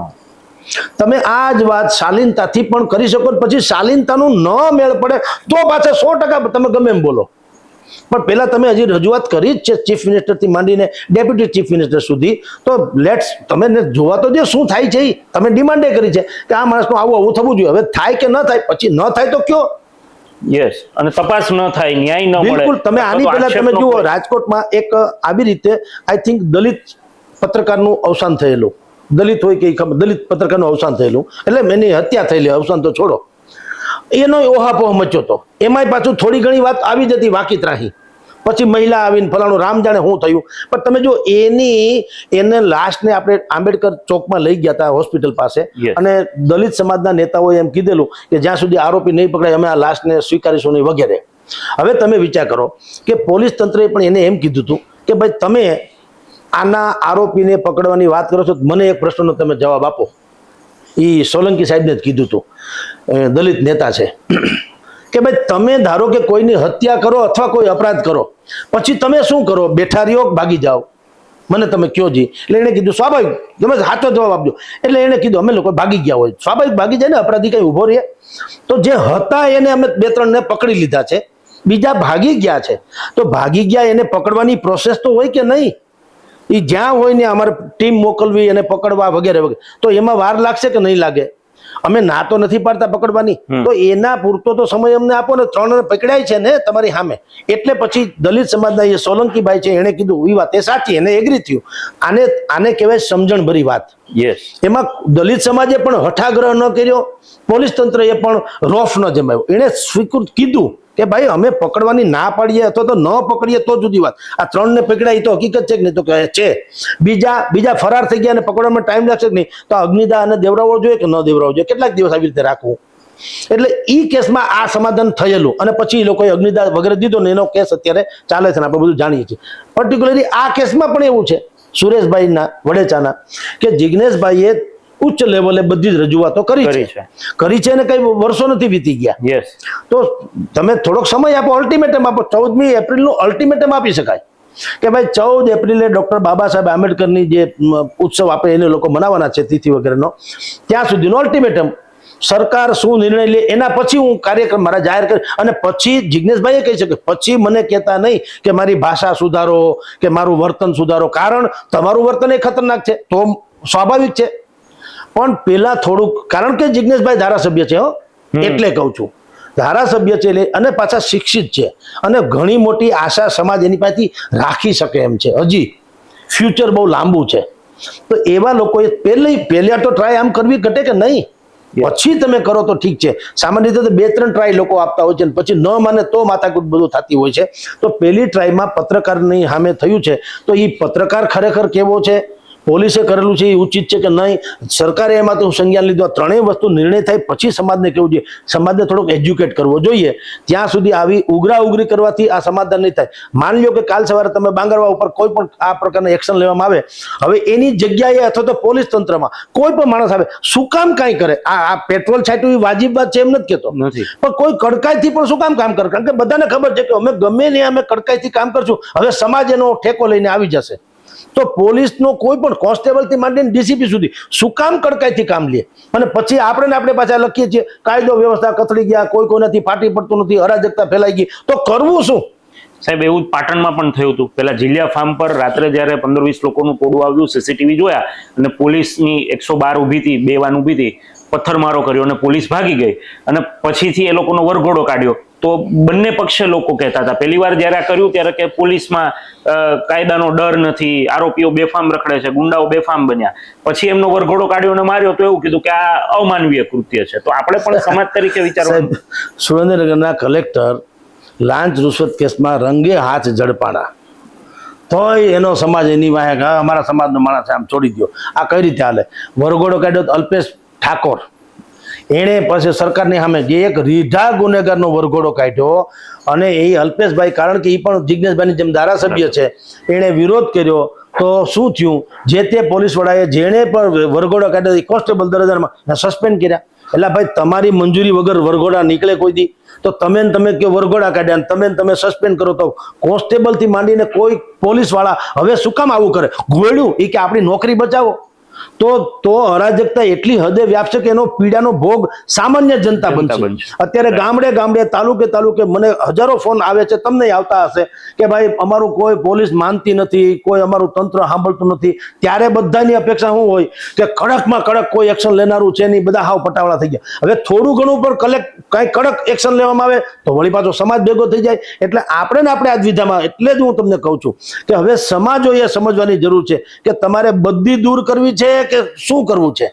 તમે આ જ વાત શાલીનતાથી પણ કરી શકો, પછી શાલીનતાનું ન મેળ પડે તો પાછા 100% તમે ગમે એમ બોલો, પણ પહેલા તમે હજી રજૂઆત કરી જ છે ચીફ મિનિસ્ટરથી માંડીને ડેપ્યુટી ચીફ મિનિસ્ટર સુધી, તો લેટ્સ તમે જોવા તો દે શું થાય છે. તમે ડિમાન્ડે કરી છે કે આ માણસનું આવું થવું જોઈએ. હવે થાય કે ન થાય, પછી ન થાય તો કયો, યસ, અને તપાસ ન થાય, ન્યાય ન મળે. બિલકુલ. તમે આની પહેલા તમે જુઓ, રાજકોટમાં એક આવી રીતે આઈ થિંક દલિત પત્રકારનું અવસાન થયેલું, દલિત હોય કે ખબર, દલિત પત્રકારનું અવસાન થયેલું, એટલે એની હત્યા થયેલી, અવસાન તો છોડો, એનો ઓહાપોહ મચ્યો હતો. એમાંય પાછું થોડી ઘણી વાત આવી જતી વાકી ત્રાહી, પછી મહિલા આવીને ફલાણું રામ જાણે શું થયું. પણ તમે જો એને લાશને આપણે આંબેડકર ચોકમાં લઈ ગયા હતા હોસ્પિટલ પાસે, અને દલિત સમાજના નેતાઓએ એમ કીધેલું કે જ્યાં સુધી આરોપી નહીં પકડાય અમે આ લાશને સ્વીકારીશું નહીં વગેરે. હવે તમે વિચાર કરો કે પોલીસ તંત્રએ પણ એને એમ કીધું હતું કે ભાઈ તમે આના આરોપીને પકડવાની વાત કરો છો, મને એક પ્રશ્નનો તમે જવાબ આપો. એ સોલંકી સાહેબને જ કીધું હતું, દલિત નેતા છે, કે ભાઈ તમે ધારો કે કોઈની હત્યા કરો અથવા કોઈ અપરાધ કરો, પછી તમે શું કરો, બેઠા રહ્યો ભાગી જાઓ, મને તમે કયો જી. એટલે એને કીધું સ્વાભાવિક, તમે સાચો જવાબ આપજો. એટલે એને કીધું અમે લોકો ભાગી ગયા હોય, સ્વાભાવિક ભાગી જાય ને, અપરાધી કઈ ઉભો રહે. તો જે હતા એને અમે 2-3 ને પકડી લીધા છે, બીજા ભાગી ગયા છે, તો ભાગી ગયા એને પકડવાની પ્રોસેસ તો હોય કે નહીં? એ જ્યાં હોય ને અમારે ટીમ મોકલવી એને પકડવા વગેરે વગેરે, તો એમાં વાર લાગશે કે નહીં લાગે? અમે ના તો નથી પાડતા પકડવાની, તો એના પૂરતો તો સમય અમને આપો ને. 3 પકડાય છે ને તમારી સામે. એટલે પછી દલિત સમાજના એ સોલંકીભાઈ છે, એને કીધું એ વાત એ સાચી, એને એગ્રી થયું. આને કહેવાય સમજણ ભરી વાત. એમાં દલિત સમાજે પણ હઠાગ્રહ ન કર્યો, પોલીસ તંત્રએ પણ રોફ ન જમાવ્યો. એને સ્વીકૃત કીધું કે ભાઈ અમે પકડવાની ના પાડીએ અથવા તો ન પકડીએ તો જુદી વાત, આ 3 ને પકડાય તો હકીકત છે કે નહીં? તો કહે છે. બીજા ફરાર થઈ ગયા અને પકડવામાં ટાઈમ લાગશે કે નહીં? તો અગ્નિદાહ અને દેવડાવવો જોઈએ કે ન દેવડાવવો જોઈએ? કેટલાક દિવસ આવી રીતે રાખવું? એટલે ઈ કેસમાં આ સમાધાન થયેલું, અને પછી એ લોકોએ અગ્નિદાહ વગેરે દીધો ને એનો કેસ અત્યારે ચાલે છે, આપણે બધું જાણીએ છીએ. પર્ટિક્યુલરલી આ કેસમાં પણ એવું છે સુરેશભાઈના વડેચાના, કે જિગ્નેશભાઈએ ઉચ્ચ લેવલે બધી જ રજૂઆતો કરી છે અને કઈ વર્ષો નથી વીતી ગયા. તો તમે થોડોક સમય આપો, અલ્ટિમેટમ આપો. 14મી એપ્રિલનું અલ્ટિમેટમ આપી શકાય કે ભાઈ 14 એપ્રિલે ડૉક્ટર બાબા સાહેબ આંબેડકરની જે ઉત્સવ આપણે એને લોકો મનાવવાના છે તિથિ વગેરેનો, ત્યાં સુધીનો અલ્ટિમેટમ, સરકાર શું નિર્ણય લે એના પછી હું કાર્યક્રમ મારા જાહેર કરી, અને પછી જિજ્ઞેશભાઈએ કહી શકે, પછી મને કહેતા નહીં કે મારી ભાષા સુધારો કે મારું વર્તન સુધારો, કારણ તમારું વર્તન એ ખતરનાક છે તો સ્વાભાવિક છે. પણ પેલા થોડુંક, કારણ કે જિજ્ઞેશભાઈ ધારાસભ્ય છે એટલે કહું છું, ધારાસભ્ય છે અને પાછા શિક્ષિત છે અને ઘણી મોટી આશા સમાજ એની પાસેથી રાખી શકે એમ છે, હજી ફ્યુચર બહુ લાંબુ છે. તો એવા લોકોએ પહેલા તો ટ્રાય આમ કરવી ઘટે કે નહીં, પછી તમે કરો તો ઠીક છે. સામાન્ય રીતે 2-3 ટ્રાય લોકો આપતા હોય છે અને પછી ન માને તો માથાકૂટ બધું થતી હોય છે. તો પહેલી ટ્રાયમાં પત્રકારની સામે થયું છે, તો એ પત્રકાર ખરેખર કેવો છે, પોલીસે કરેલું છે એ ઉચિત છે કે નહીં, સરકારે એમાં તો સંજ્ઞાન લીધું, આ ત્રણેય વસ્તુ નિર્ણય થાય પછી સમાજને કેવું જોઈએ, સમાજને થોડોક એજ્યુકેટ કરવો જોઈએ. ત્યાં સુધી આવી ઉઘરી કરવાથી આ સમાધાન નહીં થાય. માની લો કે કાલ સવારે તમે બાંગરવા ઉપર કોઈ પણ આ પ્રકારના એક્શન લેવામાં આવે, હવે એની જગ્યાએ અથવા તો પોલીસ તંત્રમાં કોઈ પણ માણસ આવે, શું કામ કાંઈ કરે, આ પેટ્રોલ છાંટવું એ વાજિબ વાત છે એમ નથી કહેતો, પણ કોઈ કડકાઈથી પણ શું કામ કરે, કારણ કે બધાને ખબર છે કે અમે ગમે ને અમે કડકાઈથી કામ કરશું, હવે સમાજ એનો ઠેકો લઈને આવી જશે. તો પોલીસનો કોઈ પણ કોન્સ્ટેબલથી માંડીને ડીસીપી સુધી શું કામ કડકાઈથી કામ લે, અને પછી આપણે પાછા લખીએ છીએ કાયદો વ્યવસ્થા કથળી ગયા, કોઈ કોઈનાથી ફાટી પડતું નથી, અરાજકતા ફેલાઈ ગઈ, તો કરવું શું? સાહેબ એવું પાટણમાં પણ થયું હતું. પેલા જીલિયા ફાર્મ પર રાત્રે જયારે 15-20 લોકોનું ટોળું આવ્યું, સીસીટીવી જોયા અને પોલીસની 112 ઊભી હતી, 2 વાન ઊભી હતી, પથ્થરમારો કર્યો અને પોલીસ ભાગી ગઈ અને પછીથી એ લોકોનો વરઘોડો કાઢ્યો. તો બંને પક્ષે લોકો કહેતા હતા, પહેલી વાર જયારે આ કર્યું ત્યારે કે પોલીસમાં કાયદાનો ડર નથી, આરોપીઓ બેફામ રખડે છે, ગુંડાઓ બેફામ બન્યા. પછી એમનો વરઘોડો કાઢ્યો અને માર્યો તો એવું કીધું કે આ અમાનવીય કૃત્ય છે. તો આપણે પણ સમાજ તરીકે વિચારવાનું. સુરેન્દ્રનગરના કલેક્ટર લાંચ રૂશ્વત કેસમાં રંગે હાથ ઝડપાણા, તોય એનો સમાજ એની વાહે અમારા સમાજનો માણસ આમ છોડી દો, આ કઈ રીતે હાલે? વરઘોડો કાઢ્યો તો અલ્પેશ ઠાકોર, એણે પછી સરકારની સામે જે એક રીઢા ગુનેગારનો વરઘોડો કાઢ્યો, અને એ અલ્પેશભાઈ, કારણ કે એ પણ જિજ્ઞેશભાઈની જેમ ધારાસભ્ય છે, એણે વિરોધ કર્યો. તો શું થયું? જે તે પોલીસ વડાએ જેણે પણ વરઘોડો કાઢ્યો એ કોન્સ્ટેબલ દરજ્જામાં સસ્પેન્ડ કર્યા. એટલે ભાઈ તમારી મંજૂરી વગર વરઘોડા નીકળે કોઈ દી? તો તમે કે વરઘોડા કાઢ્યા તમે સસ્પેન્ડ કરો, તો કોન્સ્ટેબલથી માંડીને કોઈ પોલીસ વાળા હવે શું કામ આવું કરે? ઘોડ્યું એ કે આપણી નોકરી બચાવો, તો અરાજકતા એટલી હદે વ્યાપશે કે એનો પીડાનો ભોગ સામાન્ય જનતા બનશે. અત્યારે ગામડે તાલુકે મને હજારો ફોન આવે છે, તમને આવતા હશે કે ભાઈ અમારું કોઈ પોલીસ માનતી નથી, કોઈ અમારું તંત્ર સાંભળતું નથી. ત્યારે બધાની અપેક્ષા શું હોય કે કડકમાં કડક કોઈ એક્શન લેનારું છે નહીં, બધા હાવ પટાવાળા થઈ ગયા. હવે થોડું ઘણું પણ કઈ કડક એક્શન લેવામાં આવે તો વળી પાછો સમાજ ભેગો થઈ જાય. એટલે આપણે આ જ વિધામાં, એટલે જ હું તમને કહું છું કે હવે સમાજોએ સમજવાની જરૂર છે કે તમારે બધી દૂર કરવી છે કે શું કરવું છે.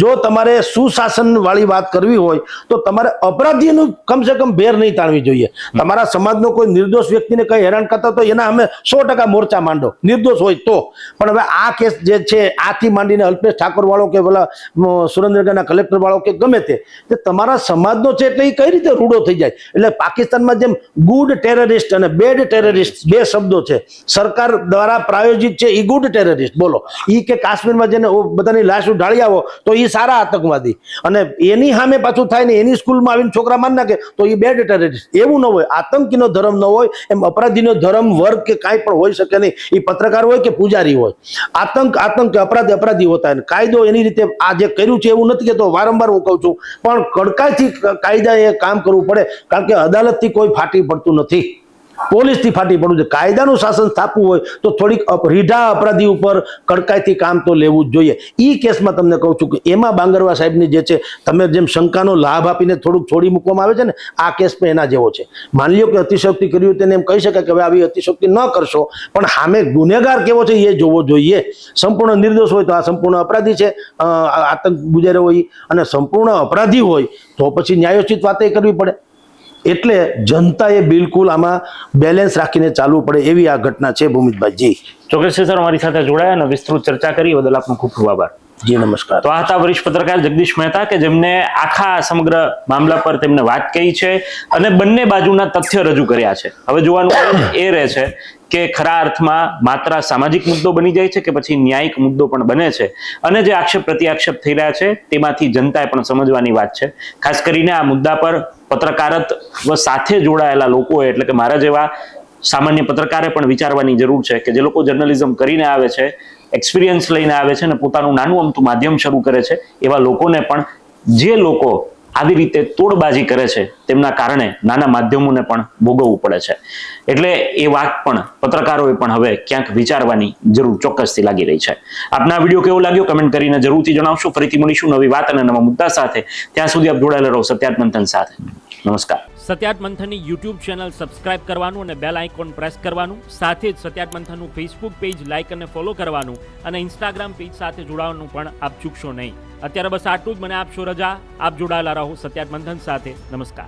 જો તમારે સુશાસન વાળી વાત કરવી હોય તો તમારે અપરાધીનું કમસે કમ ભેર નહીં તાણવી જોઈએ. તમારા સમાજનો કોઈ નિર્દોષ વ્યક્તિને કઈ હેરાન કરતા તો એના અમે 100% મોરચા માંડો, નિર્દોષ હોય તો. પણ હવે આ કેસ જે છે, આથી માંડીને અલ્પેશ ઠાકોર વાળો કે પેલા સુરેન્દ્રનગરના કલેક્ટર વાળો કે ગમે તે તમારા સમાજનો છે, એટલે એ કઈ રીતે રૂડો થઈ જાય? એટલે પાકિસ્તાનમાં જેમ ગુડ ટેરરિસ્ટ અને બેડ ટેરરિસ્ટ 2 શબ્દો છે, સરકાર દ્વારા પ્રાયોજિત છે, એ ગુડ ટેરરિસ્ટ બોલો, એ કે કાશ્મીરમાં જેને બધાની લાશો ઢાળી તો એ સારા આતંકવાદી, અને એની સામે પાછું થાય ને એની સ્કૂલમાં આવીને છોકરા મારી નાખે તો એ બેડ ટેરરિસ્ટ. એવું ન હોય. આતંકીનો ધર્મ ન હોય એમ અપરાધીનો ધર્મ, વર્ગ કે કાંઈ પણ હોઈ શકે નહીં. એ પત્રકાર હોય કે પૂજારી હોય. આતંક કે અપરાધી હોતા હોય. કાયદો એની રીતે આ જે કર્યું છે એવું નથી કહેતો, વારંવાર હું કહું છું, પણ કડકાઈથી કાયદાએ કામ કરવું પડે, કારણ કે અદાલતથી કોઈ ફાટી પડતું નથી, પોલીસથી ફાટી પડવું છે. કાયદાનું શાસન સ્થાપવું હોય તો થોડીક રીઢા અપરાધી ઉપર કડકાઈથી કામ તો લેવું જ જોઈએ. એ કેસમાં તમને કહું છું કે એમાં બાંગરવા સાહેબની જે છે, તમે જેમ શંકાનો લાભ આપીને થોડુંક છોડી મૂકવામાં આવે છે ને, આ કેસ પણ એના જેવો છે. માની લો કે અતિશયોક્તિ કર્યું તેને એમ કહી શકાય કે હવે આવી અતિશયોક્તિ ન કરશો, પણ સામે ગુનેગાર કેવો છે એ જોવો જોઈએ. સંપૂર્ણ નિર્દોષ હોય તો આ સંપૂર્ણ અપરાધી છે, આતંક ગુજાર્યો હોય, અને સંપૂર્ણ અપરાધી હોય તો પછી ન્યાયોચિત વાતે કરવી પડે. એટલે જનતાએ બિલકુલ આમાં બેલેન્સ રાખીને ચાલવું પડે, એવી આ ઘટના છે. ભૂમિતભાઈ ચોક્કસ છે સર, અમારી સાથે જોડાયા અને વિસ્તૃત ચર્ચા કરી બદલ આપનો ખૂબ ખૂબ આભાર. જી નમસ્કાર. તો આ હતા વરિષ્ઠ પત્રકાર જગદીશ મહેતા, કે જેમને આખા સમગ્ર મામલા પર તેમને વાત કહી છે અને બંને બાજુના તથ્ય રજૂ કર્યા છે. હવે જોવાનું એ રહે છે કે ખરા અર્થમાં માત્ર સામાજિક મુદ્દો બની જાય છે કે પછી ન્યાયિક મુદ્દો પણ બને છે, અને જે આક્ષેપ પ્રત્યાક્ષેપ થઈ રહ્યા છે તેમાંથી જનતાએ પણ સમજવાની વાત છે. ખાસ કરીને આ મુદ્દા પર પત્રકારત્વ સાથે જોડાયેલા લોકોએ, એટલે કે મારા જેવા સામાન્ય પત્રકારે પણ વિચારવાની જરૂર છે કે જે લોકો જર્નલિઝમ કરીને આવે છે, એક્સપિરિયન્સ લઈને આવે છે અને પોતાનું નાનું અમતું માધ્યમ શરૂ કરે છે, એવા લોકોને પણ જે લોકો આવી રીતે તોડબાજી કરે છે તેમના કારણે નાના માધ્યમોને પણ ભોગવવું પડે છે. એટલે એ વાત પણ પત્રકારોએ પણ હવે ક્યાંક વિચારવાની જરૂર ચોક્કસથી લાગી રહી છે. આપના આ વિડીયો કેવો લાગ્યો કમેન્ટ કરીને જરૂરથી જણાવશો. ફરીથી મળીશું નવી વાત અને નવા મુદ્દા સાથે. ત્યાં સુધી આપ જોડાયેલા રહો સત્યાર્થ મંથન સાથે. નમસ્કાર. સત્યાર્થ મંથનની યુટ્યુબ ચેનલ સબસ્ક્રાઇબ કરવાનું અને બેલ આઇકોન પ્રેસ કરવાનું, સાથે જ સત્યાર્થ મંથનનું ફેસબુક પેજ લાઇક અને ફોલો કરવાનું અને ઇન્સ્ટાગ્રામ પેજ સાથે જોડાવાનું પણ આપ ચૂકશો નહીં. અત્યારે બસ આટલું જ. મને આપશો રજા. આપ જોડાયેલા રહો સત્યાર્થ મંથન સાથે. નમસ્કાર.